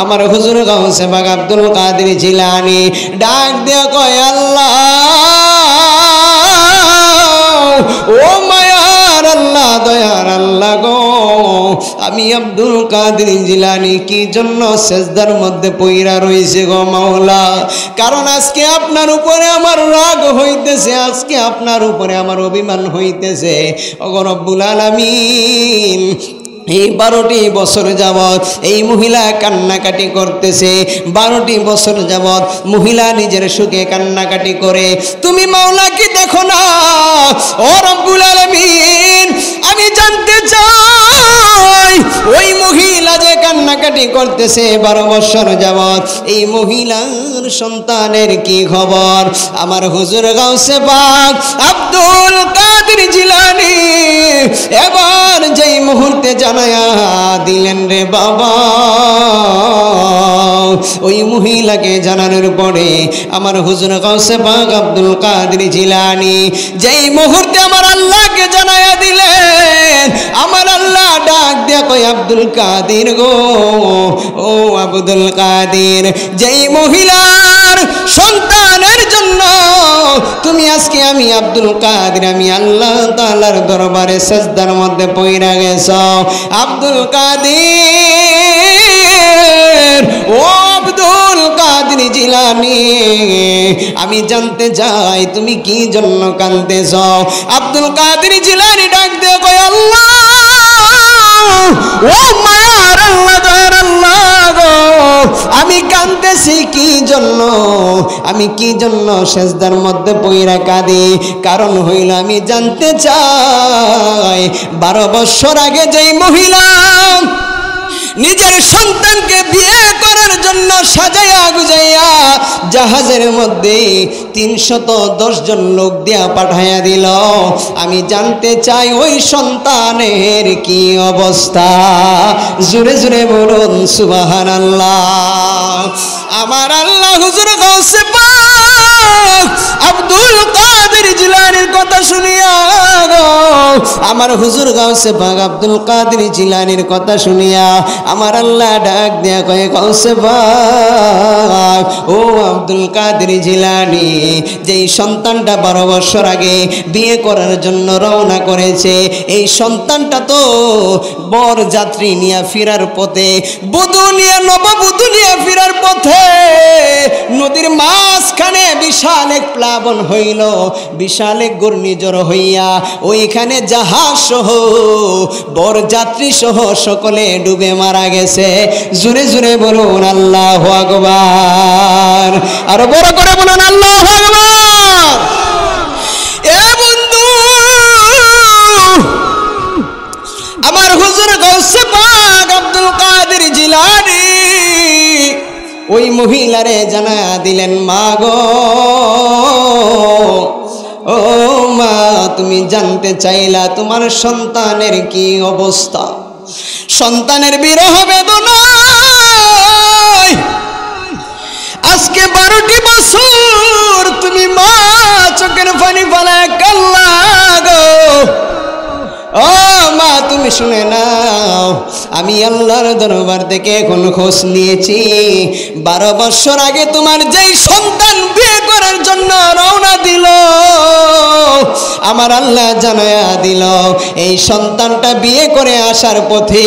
আমার হুজুর গাউসে পাক আব্দুল কাদের জিলানী ডাক দিয়ে কয়, আল্লাহ, ও মায়ার আল্লাহ, দয়ার আল্লাহ গো, আমি আব্দুল কাদের জিলানী কি জন্য সেজদার মধ্যে পইরা রইছে গো মাওলা? কারণ আজকে আপনার উপরে আমার রাগ হইতেছে, আজকে আপনার উপরে আমার অভিমান হইতেছে। ওগো রব্বুল আলামিন, এই 12টি বছর যাবৎ এই মহিলা কান্নাকাটি করতেছে। 12টি বছর যাবৎ মহিলা নিজের সুখে কান্নাকাটি করে। তুমি মাওলা কি দেখো না? ও রব্বুল আলামিন, আমি জানতে চাই ওই মহিলা যে কান্নাকাটি করতেছে 12 বছর যাবৎ, এই মহিলার সন্তানের কি খবর? আমার হুজুর গাউসে পাক আব্দুল কাদের জিলানী এবার যেই মুহূর্তে জানায়া দিলেন রে বাবা, ওই মহিলাকে জানানোর পরে আমার হুজুর গাউসে পাক আব্দুল কাদের জিলানী যেই মুহূর্তে আমার আল্লাহকে জানায়া দিলেন, আমার আল্লাহ ডাক দিয়া কই আব্দুল কাদের গো, ও আব্দুল কাদের, যেই মহিলার সন্তানের জন্য তুমি আজকে আমি আব্দুল কাদের আমি আল্লাহ তাআলার দরবারে সিজদার মধ্যে পইরা গেছ, আব্দুল কাদের, ও আব্দুল কাদের জিলানী, আমি জানতে চাই তুমি কি জন্য কাঁদতেছ? আব্দুল কাদের জিলানী ডাক দিয়ে কয় আল্লাহ, ও মায়ার আল্লাহ দয়ার আল্লাহ গো, আমি কাঁদতেছি কি জন্য? আমি কি জন্য সিজদার মধ্যে পইরা কাঁদি? কারণ হইল আমি জানতে চাই 12 বছর আগে যেই মহিলা নিজের সন্তানকে বিয়ে করার জন্য সাজাইয়া গুজাইয়া জাহাজের মধ্যে 310 জন লোক দিয়া পাঠাইয়া দিল, আমি জানতে চাই ওই সন্তানের কি অবস্থা? জোরে জোরে বলুন সুবহানাল্লাহ। আমার আল্লাহ হুজুর গাউসে পাক আব্দুল কাদের জিলানীর কথা শুনিয়া গো, আমার হুজুর গাউসে পাক আব্দুল কাদের জিলানীর কথা শুনিয়া আমার আল্লাহ ডাক দেয়া কয়ে গাউসে পাক, ও আব্দুল কাদের জিলানী, যেই সন্তানটা 12 বছর আগে বিয়ে করার জন্য রওনা করেছে, এই সন্তানটা তো বর যাত্রী নিয়ে ফেরার পথে, বধূ নিয়ে নববধূ নিয়ে ফেরার পথে নদীর মাঝখানে বিশাল এক প্লাবন হইল, বিশাল এক ঘূর্ণিঝড় হইয়া ওইখানে জাহাজ সহ বর যাত্রী সহ সকলে ডুবে মারা গেছে। জোরে জোরে বলুন আল্লাহু আকবার, আর বড় করে বলুন আল্লাহু আকবার। এ বন্ধু, আমার হুজুর গাউসে পাক আব্দুল কাদের জিলানী ওই মহিলারে জানা দিলেন, মা গো, ও মা, তুমি জানতে চাইলা তোমার সন্তানের কি অবস্থা? সন্তানের বিরহ বেদনায় আজকে 12টি বছর তুমি মা চোখের পানি ফেলায় কান্না গো। ও মা, তুমি শুনে নাও, আমি আল্লাহর দরবার থেকে এখন খোঁজ নিয়েছি, 12 বছর আগে তোমার যেই সন্তান বিয়ে করার জন্য রওনা দিল, আমার আল্লাহ জানায়া দিল এই সন্তানটা বিয়ে করে আসার পথে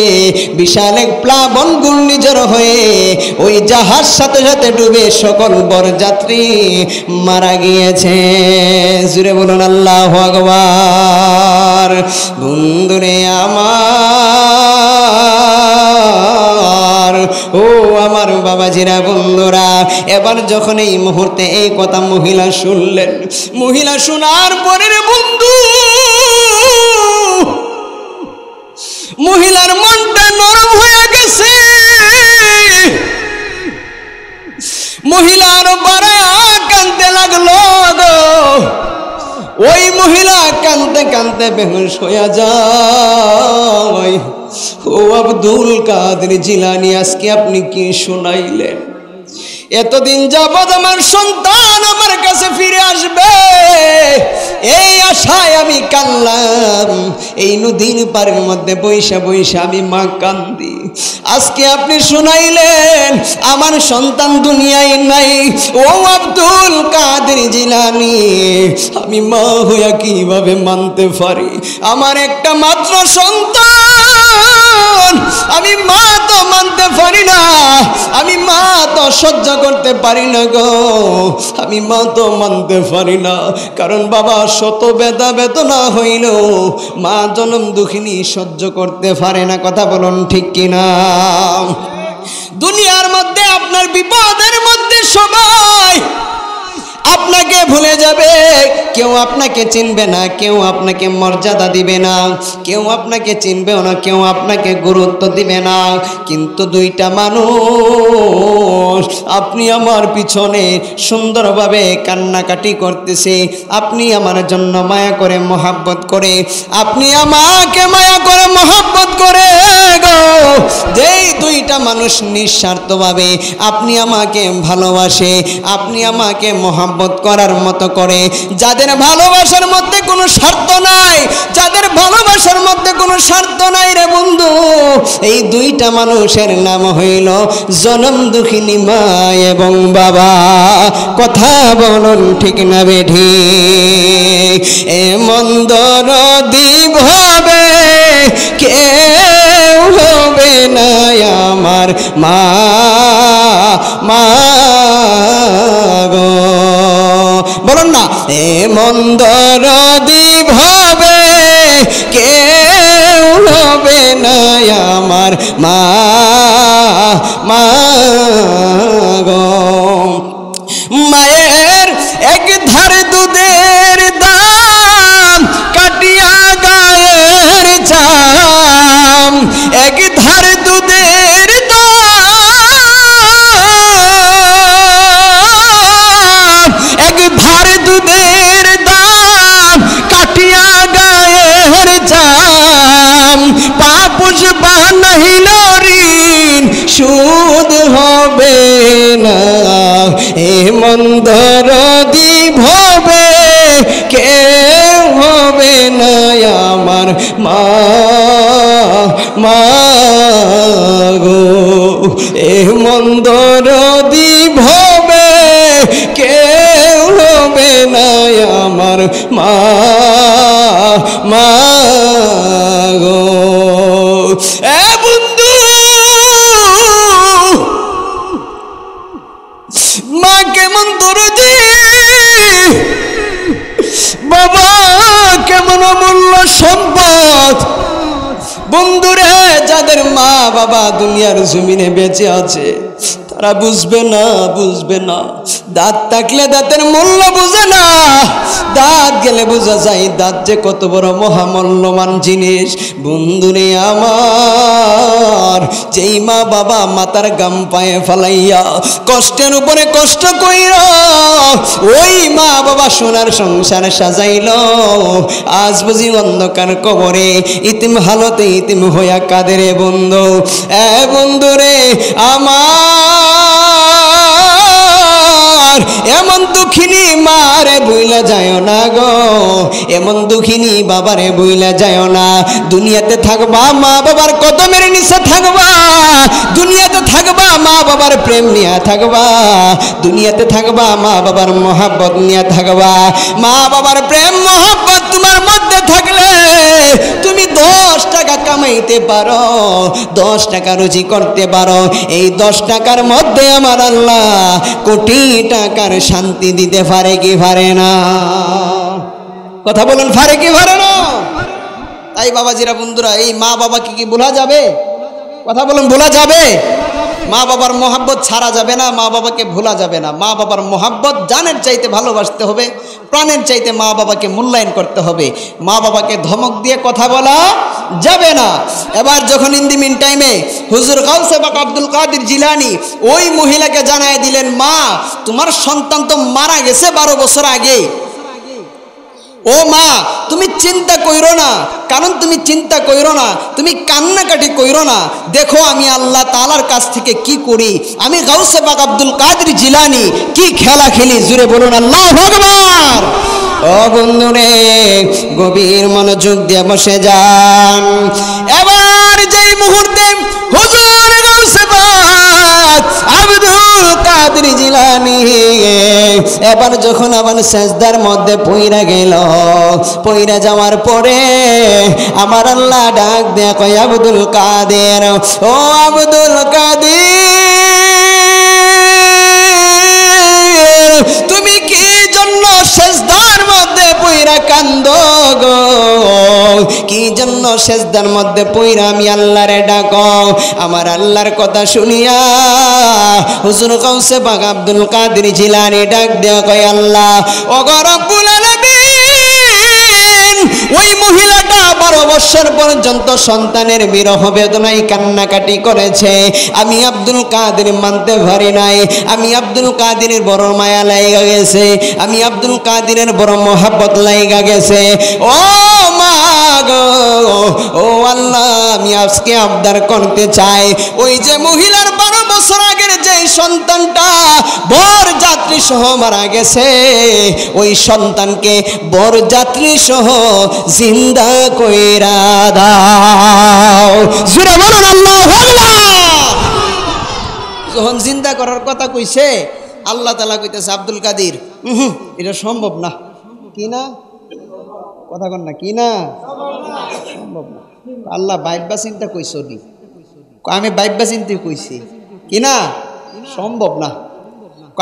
বিশাল এক প্লাবন ঘূর্ণিঝড় হয়ে ওই জাহাজ সাথে সাথে ডুবে সকল বরযাত্রী মারা গিয়েছে। জুড়ে বলুন আল্লাহু আকবার। বন্ধুরে আমার, ও আমার বাবাজিরা, বন্ধুরা, এবার যখন এই মুহূর্তে এই কথা মহিলা শুনলেন, মহিলা শোনার পরে বন্ধু মহিলার মনটা নরম হয়ে গেছে। মহিলার বাড়া কাঁদতে লাগলো গো। ওই মহিলা কাঁদতে কাঁদতে বেহুশ হয়ে যায়। ও আব্দুল কাদের জিলানী, আজকে আপনি কি শোনাইলেন? এতদিন যাবৎ আমার সন্তান আমার কাছে ফিরে আসবে এই আশায় আমি কাঁদলাম, এই নদীর পাড়ের মধ্যে বৈশা বৈশা আমি মা কান্দি। আজকে আপনি শুনাইলেন আমার সন্তান দুনিয়ায় নাই। ও আব্দুল কাদের জিলানী, আমি মা হইয়া কিভাবে মানতে পারি? আমার একটা মাত্র সন্তান, আমি মা তো মানতে পারি না, আমি মা তো সহ্য করতে পারি না গো, আমি মা তো মানতে পারি না। কারণ বাবা শত বেদনা হইল মা জনম দুঃখিনী সহ্য করতে পারে না। কথা বলুন ঠিক কিনা? দুনিয়ার মধ্যে আপনার বিপদের মধ্যে সবাই আপনাকে ভুলে যাবে, কেউ আপনাকে চিনবে না, কেউ আপনাকে মর্যাদা দিবে না, কেউ আপনাকে চিনবেও না, কেউ আপনাকে গুরুত্ব দিবে না। কিন্তু দুইটা মানুষ আপনি আমার পিছনে সুন্দরভাবে কান্নাকাটি করতেছে, আপনি আমার জন্য মায়া করে মহাব্বত করে, আপনি আমাকে মায়া করে মহাব্বত করে গো। যেই দুইটা মানুষ নিঃস্বার্থভাবে আপনি আমাকে ভালোবাসে, আপনি আমাকে মহাব্বত করার মতো করে, যাদের ভালোবাসার মধ্যে কোনো স্বার্থ নাই, যাদের ভালোবাসার মধ্যে কোনো স্বার্থ নাই রে বন্ধু, এই দুইটা মানুষের নাম হইল জনম দুঃখিনী মা এবং বাবা। কথা বলুন ঠিক না বেঠিক? এমন দরদি হবে কেউ হবে না আমার মা, মা গো। বলুন না, এমন দরদি হবে কেউ হবে না আমার মা, মা গো। মায়ের এক ধার দুধের দাম কাটিয়া গায়ের চাম, এক ধার দুধের দাম, এক ধার দুধের দাম কাটিয়া গায়ের চাম, পাপুষ বানাইল ঋণ সুদ হবে না। এমন দরদি হবে কেউ হবে না আমার মা, মা গো। এমন দরদি হবে কেউ হবে না আমার মা, মা গো। এ বন্ধু, মা কেমন দরদি, বাবা কেমন অমূল্য সম্পদ। বন্ধুরে, যাদের মা বাবা দুনিয়ার জমিনে বেঁচে আছে তারা বুঝবে না, বুঝবে না। দাঁত থাকলে দাঁতের মূল্য বুঝে না, দাঁত গেলে বোঝা যায় দাঁত যে কত বড় মহামূল্যবান জিনিস। বন্ধুরে আমার, যেই মা বাবা মাথার গাম পায়ে ফালাইয়া কষ্টের উপরে কষ্ট কইরা ওই মা বাবা সোনার সংসার সাজাইল, আজ বুঝি অন্ধকার কবরে ইতিম হালতে ইতিম হইয়া কাঁদে রে বন্ধু। এ বন্ধুরে আমার, এমন দুঃখিনী মারে ভুইলা যায় না গো, এমন দুঃখিনী বাবারে ভুইলা যায় না। দুনিয়াতে থাকবা মা বাবার কদমের নিচে থাকবা, দুনিয়াতে থাকবা মা বাবার প্রেম নিয়ে থাকবা, দুনিয়াতে থাকবা মা বাবার মহাব্বত নিয়ে থাকবা। মা বাবার প্রেম মহাব্বত তোমার মধ্যে থাকলে তুমি 10 টাকা কামাইতে পারো, 10 টাকা রুজি করতে পারো। এই 10 টাকার মধ্যে আমার আল্লাহ কোটি টাকার শান্তি দিতে পারে কি পারে না? কথা বলুন, পারে কি পারে না? তাই বাবাজিরা বন্ধুরা, এই মা বাবাকে কি ভোলা যাবে? কথা বলুন, ভোলা যাবে? মা বাবার মহাব্বত ছাড়া যাবে না, মা বাবাকে ভোলা যাবে না। মা বাবার মহাব্বত জানের চাইতে ভালোবাসতে হবে, প্রাণের চাইতে মা বাবাকে মূল্যায়ন করতে হবে। মা বাবাকে ধমক দিয়ে কথা বলা যাবে না। এবার যখন ইন দি মিন টাইমে হুজুর গাউসে পাক আব্দুল কাদের জিলানী ওই মহিলাকে জানায় দিলেন, মা তোমার সন্তান তো মারা গেছে 12 বছর আগে। ও মা, তুমি চিন্তা কইরো না, কারণ তুমি চিন্তা কইরো না, তুমি কান্নাকাটি কইরো না। দেখো আমি আল্লাহ তাআলার কাছ থেকে কি করি, আমি গাউসে পাক আব্দুল কাদের জিলানী কি খেলা খেলি। জুড়ে বলুন আল্লাহু আকবার। ও বন্ধুরে, গভীর মনোযোগ দিয়ে বসে যান। এবার যেই মুহূর্তে হুজুর গাউসে পাক আব্দুল কাদের জিলানী এবার যখন আবার সেজদার মধ্যে পইরা গেল, পইরা যাওয়ার পরে আমার আল্লাহ ডাক দেয়া কয়, আব্দুল কাদের, ও আব্দুল কাদের, তুমি কি জন্য সেজদার মধ্যে পইরা কান্দো গো? কি এই জন্য সেজদার মধ্যে পইরা আমি আল্লাহরে ডাকো। আমার আল্লাহর কথা শুনিয়া হুজুর গাউসে পাক আব্দুল কাদের জিলানী ডাক দেয়া কয়, আল্লাহ ও রব্বুল আলামিন, ওই মহিলাটা 12 বছর পর্যন্ত সন্তানের বিরহ বেদনায় কান্নাকাটি করেছে। আমি আব্দুল কাদের মানতে পারি নাই। আমি আব্দুল কাদেরের বড় মায়া লাগা গেছে, আমি আব্দুল কাদেরের বড় মহব্বত লাগা গেছে। ও মা গো, ও আল্লাহ, আমি আজকে আবদার করতে চাই, ওই যে মহিলার 12 বছর আগের যে সন্তানটা বরযাত্রী সহ মারা গেছে, ওই সন্তানকে বরযাত্রী সহ জিন্দা কইরা দাও। জোরে বলুন আল্লাহু আকবার। যখন জিন্দা করার কথা কইছে, আল্লাহ তাআলা কইতেছে, আব্দুল কাদের এটা সম্ভব না। কি না? কথা কন না, কি না? সম্ভব না। আল্লাহ বাইব্বা চিন্তা কইছো নি? আমি বাইব্বা চিন্তা কইছি, কি না? সম্ভব না।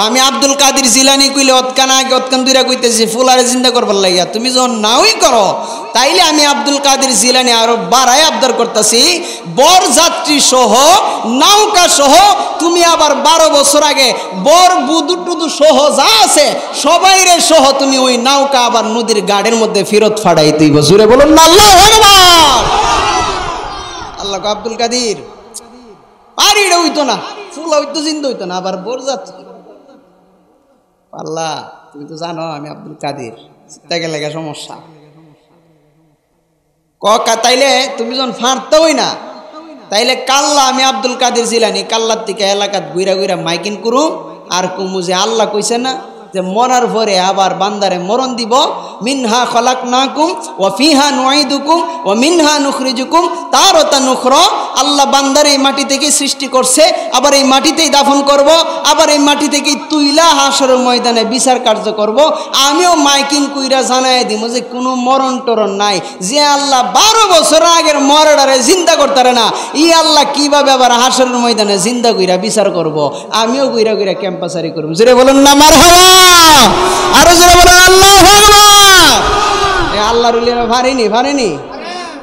আমি আব্দুল কাদের জিলানী কইলে অতকান আগে অতকান দুইরা কইতেছি ফুলারে চিন্তা করবার লাগিয়া, তুমি যখন নাওই করো তাইলে আমি আব্দুল কাদের জিলানী আরো বাড়ায় আবদার করতেছি, বরযাত্রী সহ নৌকা সহ তুমি আবার 12 বছর আগে বর বুদু টুদু সহ যা আছে সবাইরে সহ তুমি ওই নৌকা আবার নদীর গাড়ের মধ্যে ফেরত ফাড়াই তুই। জোরে বলুন না আল্লাহু আকবার। আল্লাহ আব্দুল কাদের পারিটা হইতো না, ফুলা হইতো, জিন্দা হইতো না, আবার বরযাত্রী। আল্লাহ তুমি তো জানো আমি আব্দুল কাদের, চিন্তা লেগে সমস্যা। তাইলে তুমি যখন ফাঁড়তেই না, তাইলে কাল্লা আমি আব্দুল কাদের জিলানী কাল্লার থেকে এলাকাত ঘুরা ঘুরা মাইকিং করুম আর কুমু যে আল্লাহ কইছে না যে মরার পরে আবার বান্দারে মরণ দিব, মিনহা খলাকনাকুম ওয়া ফিহা নুঈদুকুম ওয়া মিনহা নুখরিজুকুম তারাতান উখরা। আল্লাহ বান্দারে এই মাটি থেকে সৃষ্টি করছে, আবার এই মাটিতেই দাফন করব, আবার এই মাটি থেকেই তুইলা হাসরের ময়দানে বিচার কার্য করব। আমিও মাইকিং কইরা জানাই দিব যে কোনো মরণ টরণ নাই। যে আল্লাহ 12 বছর আগের মরারে জিন্দা করতারে না, ই আল্লাহ কিভাবে আবার হাসরের ময়দানে জিন্দা কইরা বিচার করব? আমিও কইরা কইরা ক্যাম্পাসারি করব। জোরে বলুন না মারহাবা। আরো জোরে বলুন আল্লাহু আকবার। আল্লাহর ওলি ভারেনি।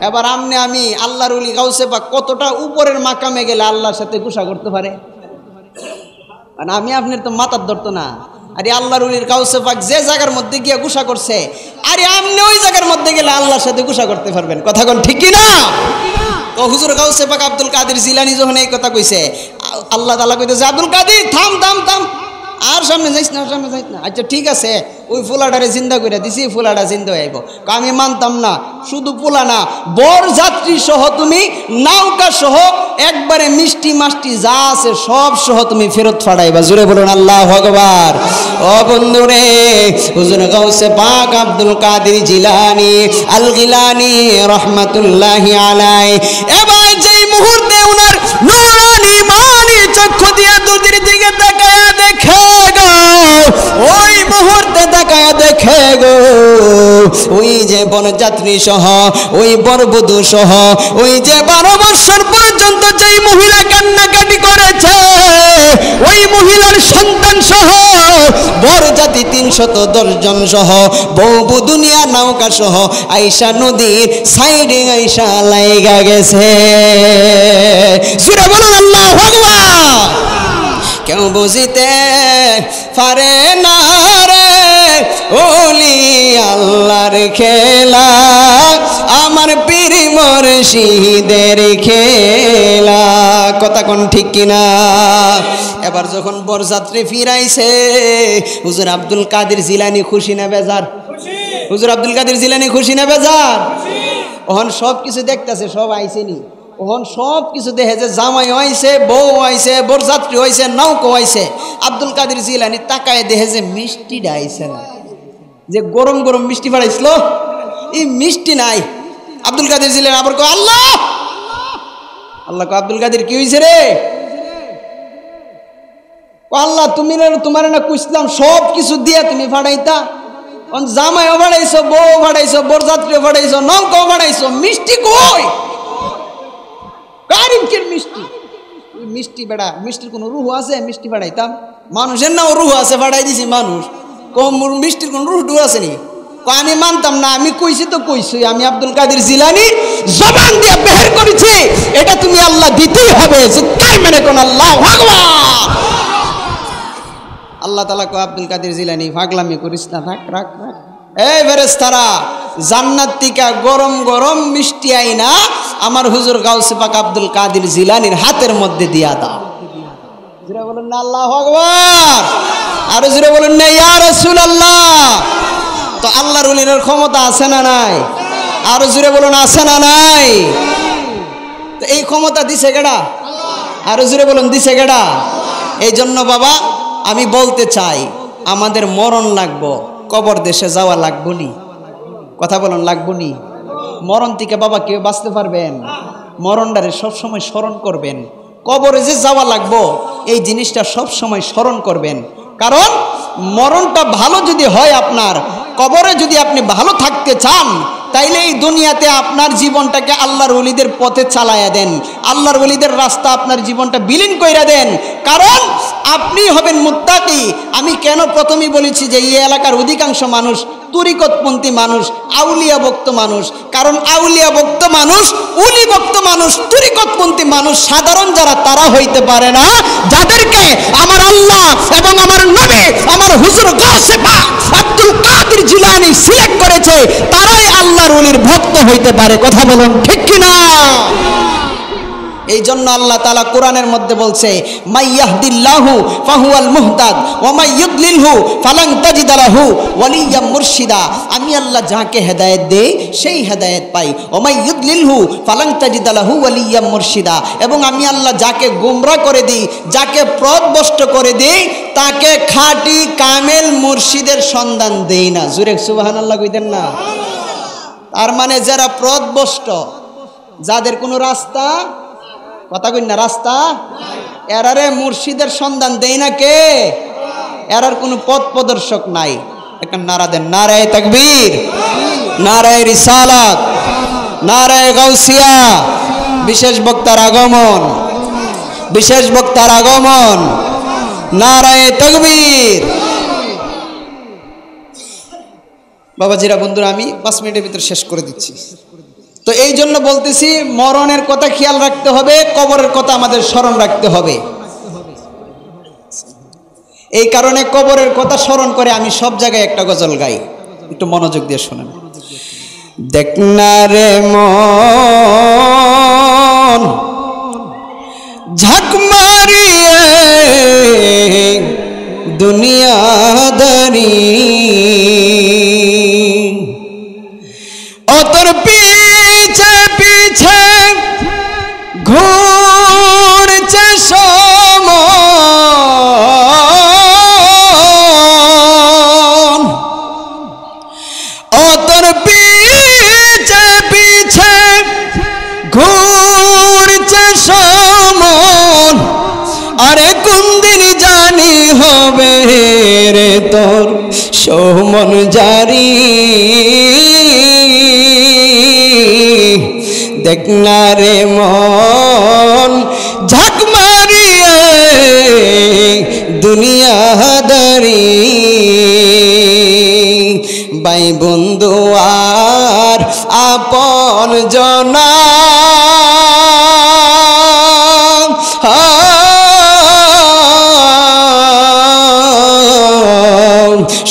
এবার আমনে আমি আল্লাহর ওলি গাউসে পাক কতটা উপরের মাকামে গেলে আল্লাহর সাথে গুসা করতে পারে, মানে আমি আপনার তো মাথার ধরতো না। আরে আল্লাহর ওলির গাউসে পাক যে জায়গার মধ্যে গিয়া গুসা করছে, আরে আমনে ওই জায়গার মধ্যে গেলে আল্লাহর সাথে গুসা করতে পারবেন। কথা কোন ঠিক কি না? তো হুজুর গাউসে পাক আব্দুল কাদের জিলানী যখন এই কথা কইছে, আল্লাহ তাআলা কইতেছে, আব্দুল কাদের থাম থাম থাম, আর সামনে যাইস না, সামনে যাইস না। আচ্ছা ঠিক আছে, ওই ফুলাটারে জিন্দা করে দিছি, ফুলাটা জিন্দা হইব। আমি মানতাম না, শুধু ফুলা না, বরযাত্রী সহ তুমি নৌকা সহ একবারে মিষ্টি মাষ্টি যা আছে সব সহ তুমি ফেরত ফাড়াইবা। জোরে বলুন আল্লাহু আকবার। ও বন্ধুরে, হুজুর গাউসে পাক আব্দুল কাদের জিলানী আল গিলানী রাহমাতুল্লাহি আলাইহি এবার যেই মুহূর্তে উনার নূরানি মানি চক্ষু দিয়ে দুধের দিকে তাকায়া দেখে গো, ওই মুহূর্তে তাকায়া দেখে গো, ওই যে বরযাত্রী সহ ওই বরবধূ সহ ওই যে 12 বছর পর্যন্ত যেই মহিলা কান্নাকাটি করেছে, ওই মহিলার সন্তান সহ বরযাত্রী 310 জন সহ বউ দুনিয়া নৌকা সহ আইসা নদীর সাইডে আইসা লাইগা গেছে। জোরে বলুন আল্লাহু আকবার। কেউ বুঝিতে পারে না রে ওলি আল্লাহর খেলা, আমার পীর মুর্শিদের খেলা। কথা কোন ঠিক কিনা? এবার যখন বরযাত্রী ফিরাইছে, হুজুর আব্দুল কাদের জিলানী খুশি না বেজার? হুজুর আব্দুল কাদের জিলানী খুশি না বেজার? ওহন সব কিছু দেখতেছে, সব আইসেনি, ওহন সব কিছু দেখে যে জামাই হয়েছে, বউ হয়েছে, বরযাত্রী হয়েছে, নৌকো হয়েছে। আব্দুল কাদের জিলানী তাকায় দেখে যে মিষ্টিটা আইছে না, যে গরম গরম মিষ্টি বাড়াইছিল এই মিষ্টি নাই। আব্দুল কাদের জিলানী আবার কয় আল্লাহ আল্লাহ, আব্দুল কাদের কি হয়েছে রে? আল্লাহ তুমি তোমার না কুইসলাম সব কিছু দিয়া তুমি ফাড়াইতা, জামাইও ফাড়াইছো, বউ ফাড়াইছো, বরযাত্রীও ফাড়াইছো, নৌকাও ফাড়াইছো, মিষ্টি কই? কারিমকের মিষ্টি, মিষ্টি বেড়া, মিষ্টির কোনো রুহ আছে? মিষ্টি ফাড়াইতাম, মানুষের নাও রুহ আছে, ফাড়াই দিছি মানুষ, কম মিষ্টির কোন রুহ টুহ আছে নি? আমি মানতাম না, আমি কইছি তো কইছি, আমি আব্দুল কাদের জিলানী জবান দিয়ে বের করেছি, এটা তুমি আল্লাহ দিতেই হবে, তাই মানে কোন আল্লাহ ভগবান। আল্লাহ তাআলা কয় আব্দুল কাদের জিলানী পাগলামি করিস না, রাখ রাখ রাখ। এই ফেরেশতারা, জান্নাত থেকে গরম গরম মিষ্টি আইনা আমার হুজুর গাউসে পাক আব্দুল কাদের জিলানীর হাতের মধ্যে দিয়া দাও। জোরে বলুন না আল্লাহু আকবার, আর জোরে বলুন না ইয়া রাসূলুল্লাহ। তো আল্লাহর ওলির ক্ষমতা আছে না নাই? আর জোরে বলুন আছে না নাই? তো এই ক্ষমতা দিছে কেডা? আর জোরে বলুন দিছে কেডা? এই জন্য বাবা আমি বলতে চাই, আমাদের মরণ লাগবো, কবর দেশে যাওয়া লাগবো নি? কথা বলুন লাগবো নি? মরণ থেকে বাবা কেউ বাঁচতে পারবেন? মরণটারে সবসময় স্মরণ করবেন। কবরে যে যাওয়া লাগবো এই জিনিসটা সবসময় স্মরণ করবেন, কারণ মরণটা ভালো যদি হয়, আপনার কবরে যদি আপনি ভালো থাকতে চান, তাইলে এই দুনিয়াতে আপনার জীবনটাকে আল্লাহর ওলিদের পথে চালায়া দেন, আল্লাহর ওলিদের রাস্তা আপনার জীবনটা বিলীন কইরা দেন, কারণ আপনি হবেন মুত্তাকি। আমি কেন প্রথমেই বলেছি যে এই এলাকার অধিকাংশ মানুষ তরিকতপন্থী মানুষ, আউলিয়া ভক্ত মানুষ, কারণ আউলিয়া ভক্ত মানুষ, উলি ভক্ত মানুষ, তরিকতপন্থী মানুষ সাধারণ যারা, তারা হইতে পারে না যাদেরকে আমার আল্লাহ এবং আমার নবী আমার হুজুর গাউসে পাক আব্দুল কাদের জিলানী সিলেক্ট করেছে, তারাই আল্লাহর ওলির ভক্ত হইতে পারে। কথা বলুন ঠিক কিনা? এই জন্য আল্লাহ তাআলা কোরআনের মধ্যে বলছে, মাইয়াহদিল্লাহু ফাহুয়াল মুহতাদ ওয়া মাই ইউদ্লিলহু ফালান তাজিদ লাহু ওয়ালিয়্যা মুরশিদা। আমি আল্লাহ যাকে হেদায়েত দেই সেই হেদায়েত পাই, ওয়া মাই ইউদ্লিলহু ফালান তাজিদ লাহু ওয়ালিয়্যা মুরশিদা। এবং আমি আল্লাহ যাকে গোমরা করে দিই, যাকে পথভ্রষ্ট করে দিই, তাকে খাঁটি কামেল মুর্শিদের সন্ধান দেই না। জোরে সুবহানাল্লাহ কইতেন না? তার মানে যারা পথভ্রষ্ট, যাদের কোনো রাস্তা, কথা কই না, রাস্তা, এরারে মুর্শিদের সন্ধান দেই না কে? এরার কোনো পথ প্রদর্শক নাই। একটা নারা দেন, নারায়ে তাকবীর, নারায়ে রিসালাত, নারায়ে গাউসিয়া। বিশেষ বক্তার আগমন, বিশেষ বক্তার আগমন, নারায়ে তাকবীর। বাবাজিরা, বন্ধুরা, আমি 5 মিনিটের ভিতরে শেষ করে দিচ্ছি। তো এই জন্য বলতেছি, মরণের কথা খেয়াল রাখতে হবে, কবরের কথা আমাদের স্মরণ রাখতে হবে। এই কারণে কবরের কথা স্মরণ করে আমি সব জায়গায় একটা গজল গাই, একটু মনোযোগ দিয়ে শোনেন। দেখ না রে মন ঝাঁক মারিয়ে দুনিয়াদারি, অতর পিছে পিছে ঘুরছে সমন, অতর পিছে পিছে ঘুরছে সমন। আরে কোন দিন জানি হবে রে তোর সমন জারি, দেখ না রে মন ঝাঁক মারিয়ে দুনিয়াদারি। ভাই বন্ধু আর আপন জনা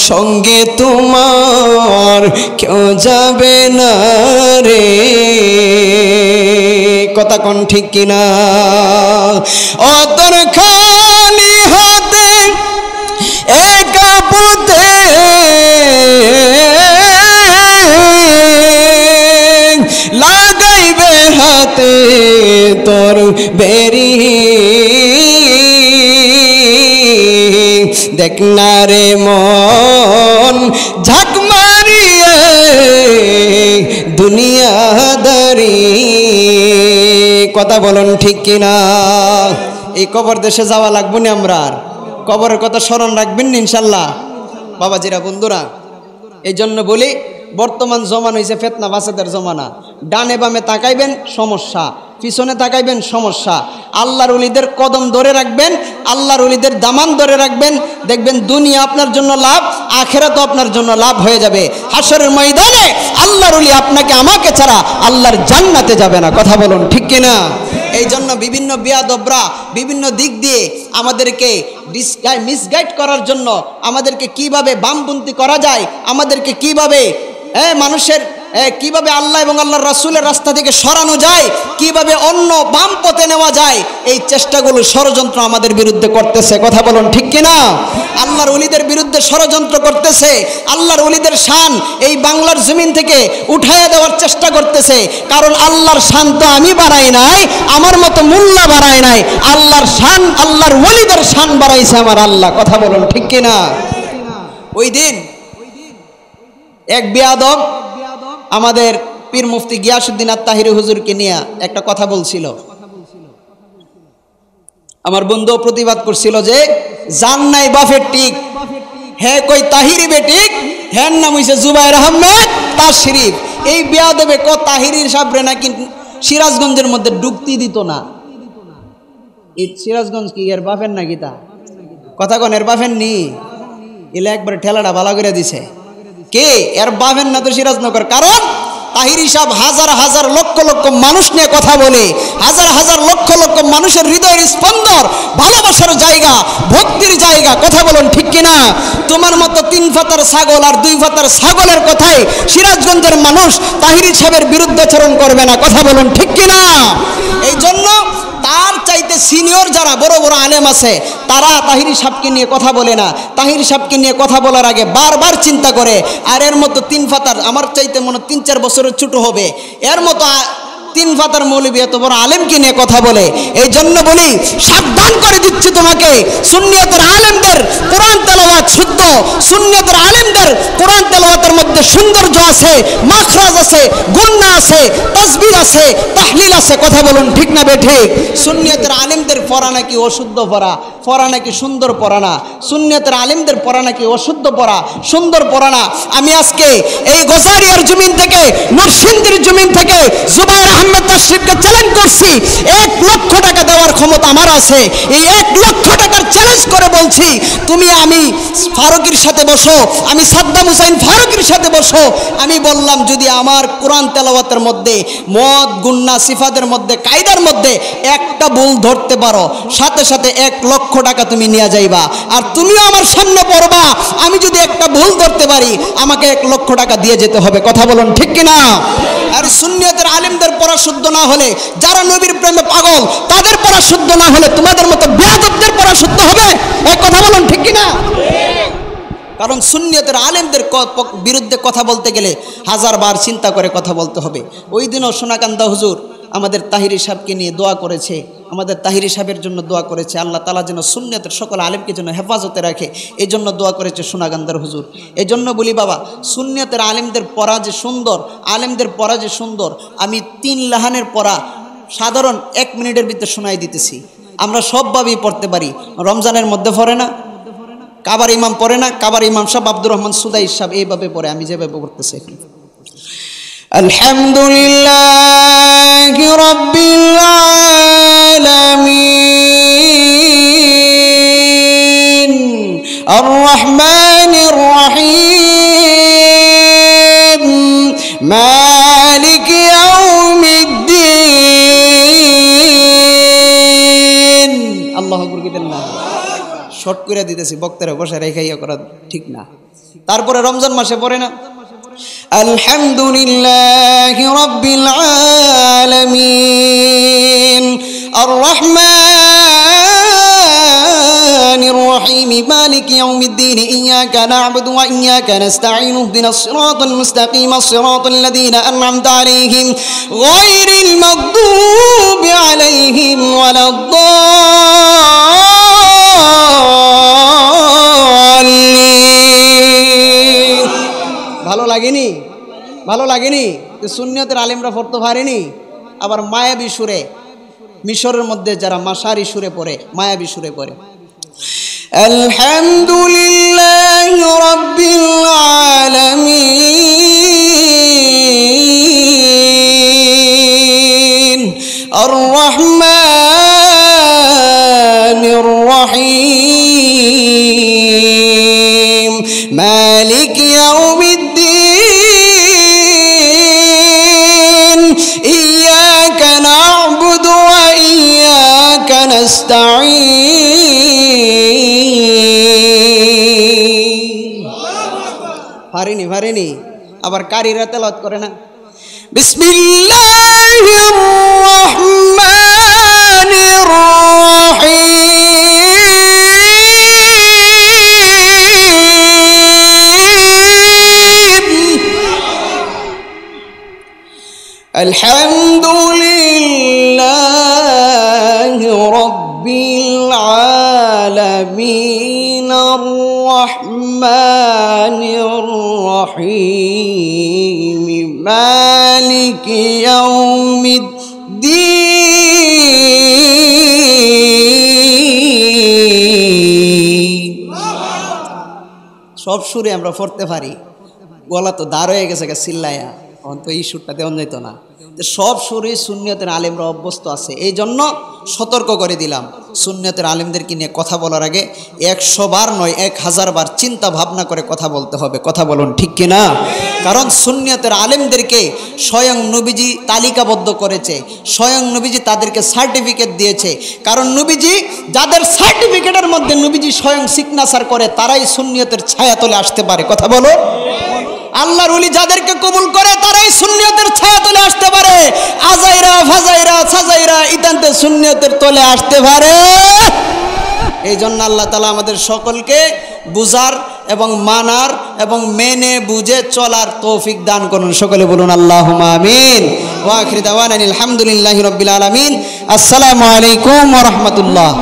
সঙ্গে তোমার কেউ যাবে না রে। কথা কোন ঠিক কিনা? অতর খালি হাতে একা পথে লাগাইবে হাতে তোর বেরি, দেখ না রে মন ঝাঁক মারিয়ে দুনিয়াদারি। কথা বলুন ঠিক কিনা? এই কবর দেশে যাওয়া লাগবে না, আমরা আর কবরের কথা স্মরণ রাখবেন না ইনশাল্লাহ। বাবাজিরা, বন্ধুরা, এই জন্য বলি, বর্তমান জমানা হয়েছে ফিতনা ফাসাদের জমানা। ডানে বামে তাকাইবেন সমস্যা, পিছনে তাকাইবেন সমস্যা। আল্লাহর ওলিদের কদম ধরে রাখবেন, আল্লাহর ওলিদের দামান ধরে রাখবেন, দেখবেন দুনিয়া আপনার জন্য লাভ, আখেরাতও আপনার জন্য লাভ হয়ে যাবে। হাশরের ময়দানে আল্লাহর ওলি আপনাকে আমাকে ছাড়া আল্লাহর জান্নাতে যাবে না। কথা বলুন ঠিক কিনা? এই জন্য বিভিন্ন বিয়াদবরা বিভিন্ন দিক দিয়ে আমাদেরকে মিসগাইড করার জন্য, আমাদেরকে কিভাবে বামপন্থী করা যায়, আমাদেরকে কিভাবে মানুষের কিভাবে আল্লাহ এবং আল্লাহর রাসূলের রাস্তা থেকে সরানো যায়, কিভাবে অন্য বাম পথে নেওয়া যায়, এই চেষ্টাগুলো ষড়যন্ত্র আমাদের বিরুদ্ধে করতেছে। কথা বলুন ঠিক কিনা? আল্লাহর ওলিদের বিরুদ্ধে ষড়যন্ত্র করতেছে, আল্লাহর ওলিদের শান এই বাংলার জমিন থেকে উঠাইয়া দেওয়ার চেষ্টা করতেছে। কারণ আল্লাহর শান তো আমি বাড়াই নাই, আমার মতো মোল্লা বাড়াই নাই, আল্লাহর শান, আল্লাহর ওলিদের শান বাড়াইছে আমার আল্লাহ। কথা বলুন ঠিক কিনা? ওই দিন এক বেয়াদব আমাদের পীর মুফতি গিয়াসউদ্দিন আত-তাহিরি হুজুরকে নিয়ে একটা কথা বলছিল। আমার বন্ধু প্রতিবাদ করছিল যে জান নাই বাফের টিক, হ্যাঁ কই তাহিরি বেটিক, হ্যাঁ নাম হইছে জুবাইর আহমেদ তাশরিফ। এই বেয়াদবে ক তাহিরির সাবরে নাকি সিরাজগঞ্জের মধ্যে ডুবতি দিত না। এই সিরাজগঞ্জ কি এর বাফের নাকি? তা কথা কন, এর বাফের নি? এলে একবার ঠেলাটা ভালো করে দিছে। কে এর বাফের না তো সিরাজনগর। কারণ তাহিরি সাহেব হাজার হাজার লক্ষ লক্ষ মানুষ নিয়ে কথা বলে, হাজার হাজার লক্ষ লক্ষ মানুষের হৃদয়ের স্পন্দন, ভালোবাসার জায়গা, ভক্তির জায়গা। কথা বলুন ঠিক কিনা? তোমার মতো 3 ফাতার ছাগল আর 2 ফাতার ছাগলের কথাই সিরাজগঞ্জের মানুষ তাহিরি সাহেবের বিরুদ্ধাচরণ করবে না। কথা বলুন ঠিক কিনা? এই জন্য তার চাইতে সিনিয়র যারা বড় বড় আলেম আছে তারা তাহিরি সাহেবকে নিয়ে কথা বলে না, তাহিরি সাহেবকে নিয়ে কথা বলার আগে বারবার চিন্তা করে। আর এর মতো 3 ফাতার, আমার চাইতে মনে 3-4 বছরের ছোট হবে, এর মতো 3 ফাতার মৌলবী এত বড় আলেমকে নিয়ে কথা বলে। এই জন্য বলি, সাবধান করে দিচ্ছি তোমাকে, সুন্নিয়তের আলেমদের কোরআন তেলাওয়াত শুদ্ধ, সুন্নিয়তের আলেমদের কোরআন তেলাওয়াতের মধ্যে সৌন্দর্য আছে, মাখরাজ আছে, গুন্না আছে, তাসবিহ আছে, তাহলিল আছে। কথা বলুন ঠিক না বেঠিক? সুন্নিয়তের আলেমদের পড়া নাকি অশুদ্ধ পড়া, পড়া নাকি সুন্দর পড়া না। সুন্নিয়তের আলেমদের পড়া নাকি অশুদ্ধ পড়া, সুন্দর পড়া না। আমি আজকে এই গোজারিয়ার জমিন থেকে, নরসিংদীর জমিন থেকে জুবাইর আহমেদ তাশরিফকে চ্যালেঞ্জ করছি। 1 লক্ষ টাকা দেওয়ার ক্ষমতা আমার আছে। এই 1 লক্ষ টাকার চ্যালেঞ্জ করে বলছি, তুমি আমি ফারুকের সাথে বসো, আমি সাদ্দাম হুসাইন ফারুকের সাথে বসো। আমি বললাম যদি আমার কোরআন তেলাওয়াতের মধ্যে, মদ গুন্না সিফাতের মধ্যে, কায়দার মধ্যে একটা ভুল ধরতে পারো, সাথে সাথে 1 লক্ষ টাকা তুমি নিয়ে যাইবা। আর তুমিও আমার সামনে পড়বা, আমি যদি একটা ভুল ধরতে পারি আমাকে 1 লক্ষ টাকা দিয়ে যেতে হবে। কথা বলুন ঠিক কিনা? আর সুন্নিয়তের আলেমদের পড়া শুদ্ধ না হলে, যারা নবীর প্রেমে পাগল তাদের পড়া শুদ্ধ না হলে তোমাদের মতো বেয়াদবদের পড়া শুদ্ধ হবে? এই কথা বলুন ঠিক কিনা? কারণ সুন্নিয়তের আলেমদের বিরুদ্ধে কথা বলতে গেলে 1000 বার চিন্তা করে কথা বলতে হবে। ওই দিনও সোনাকান্দা হুজুর আমাদের তাহিরি সাহেবকে নিয়ে দোয়া করেছে, আমাদের তাহিরি সাহেবের জন্য দোয়া করেছে, আল্লাহ তাআলা যেন সুন্নিয়তের সকল আলেমকে যেন হেফাজতে রাখে, এই জন্য দোয়া করেছে সোনাকান্দার হুজুর। এই জন্য বলি বাবা, সুন্নিয়তের আলেমদের পড়া যে সুন্দর, আলেমদের পড়া যে সুন্দর, আমি 3 লাহানের পড়া সাধারণ 1 মিনিটের ভিতরে শোনাই দিতেছি। আমরা সবভাবেই পড়তে পারি। রমজানের মধ্যে পড়ে না, কাবার ইমাম পড়ে না, কাবার ইমাম সাহেব আব্দুর রহমান সুদাই সাহেব এইভাবে পড়ে, আমি যেভাবে পড়তেছি। আলহামদুলিল্লাহি রাব্বিল আলামিন আর রহমানির রহিম মালিক ইয়াউমিদ্দিন। আল্লাহু আকবার কি বলেন না? শর্ট করে দিতেছি, বক্তারা বসে রেখাইয়া করা ঠিক না। তারপরে রমজান মাসে পড়ে না, আলহামদুলিল্লাহি রাব্বিল আলামিন আর রহমানির রহিম মালিকি ইয়াউমিদ্দিন ইয়াকা না'বুদু ওয়া ইয়াকা নাস্তাঈন ইহদিনাস সিরাতাল মুস্তাকিম সিরাতাল লাযীনা আন'আমতা আলাইহিম গায়রিল মাগদুবি আলাইহিম ওয়ালাদ-দাল্লিন। ভালো লাগেনি? ভালো লাগেনি? সুন্নিয়তের আলেমরা পড়তে পারেনি। আবার মায়াবী সুরে, মিশরের মধ্যে যারা মাশারি সুরে পড়ে, মায়াবী সুরে পড়ে, আলহামদুলিল্লাহি রাব্বিল আলামিন আর রহমানির রহিম মালিক ইয়াউমিদ্দিন ইয়্যাকা না'বুদু ওয়া ইয়্যাকা নাস্তাঈন। পারেনি আবার কারীরা তেলাওয়াত করে না বিসমিল্লাহির রহমানির রহিম আলহামদুলিল্লাহি রাব্বিল আলামিন আর রহমানির রহিম মালিক ইয়াউমিদ্দিন। সব সুরে আমরা পড়তে পারি, গলা তো দাঁড় হয়ে গেছে চিল্লায়া, তখন তো এই সুরটা দেওয়া যেত না। সব সুরে সুন্নিয়তের আলেমরা অভ্যস্ত আছে, এই জন্য সতর্ক করে দিলাম সুন্নিয়তের আলেমদেরকে নিয়ে কথা বলার আগে 100 বার নয় 1000 বার চিন্তা ভাবনা করে কথা বলতে হবে। কথা বলুন ঠিক কিনা? কারণ সুন্নিয়তের আলেমদেরকে স্বয়ং নবীজি তালিকাবদ্ধ করেছে, স্বয়ং নবীজি তাদেরকে সার্টিফিকেট দিয়েছে। কারণ নবীজি যাদের সার্টিফিকেটের মধ্যে নবীজি স্বয়ং সিগনেচার করে তারাই সুন্নিয়তের ছায়াতলে আসতে পারে। কথা বলো। আল্লাহর ওলি যাদেরকে কবুল করে তারাই সুন্নিয়তের ছায়াতলে আসতে পারে। আজাইরা ফাজাইরা সাজাইরা ইতান্তে সুন্নিয়তের তলে আসতে পারে। এই জন্য আল্লাহ তাআলা আমাদের সকলকে বুঝার এবং মানার এবং মেনে বুঝে চলার তৌফিক দান করুন। সকলে বলুন আল্লাহুম্মা আমিন। ওয়া আখিরু দাওয়ানা আলহামদুলিল্লাহি রাব্বিল আলামিন। আসসালামু আলাইকুম ওয়া রাহমাতুল্লাহ।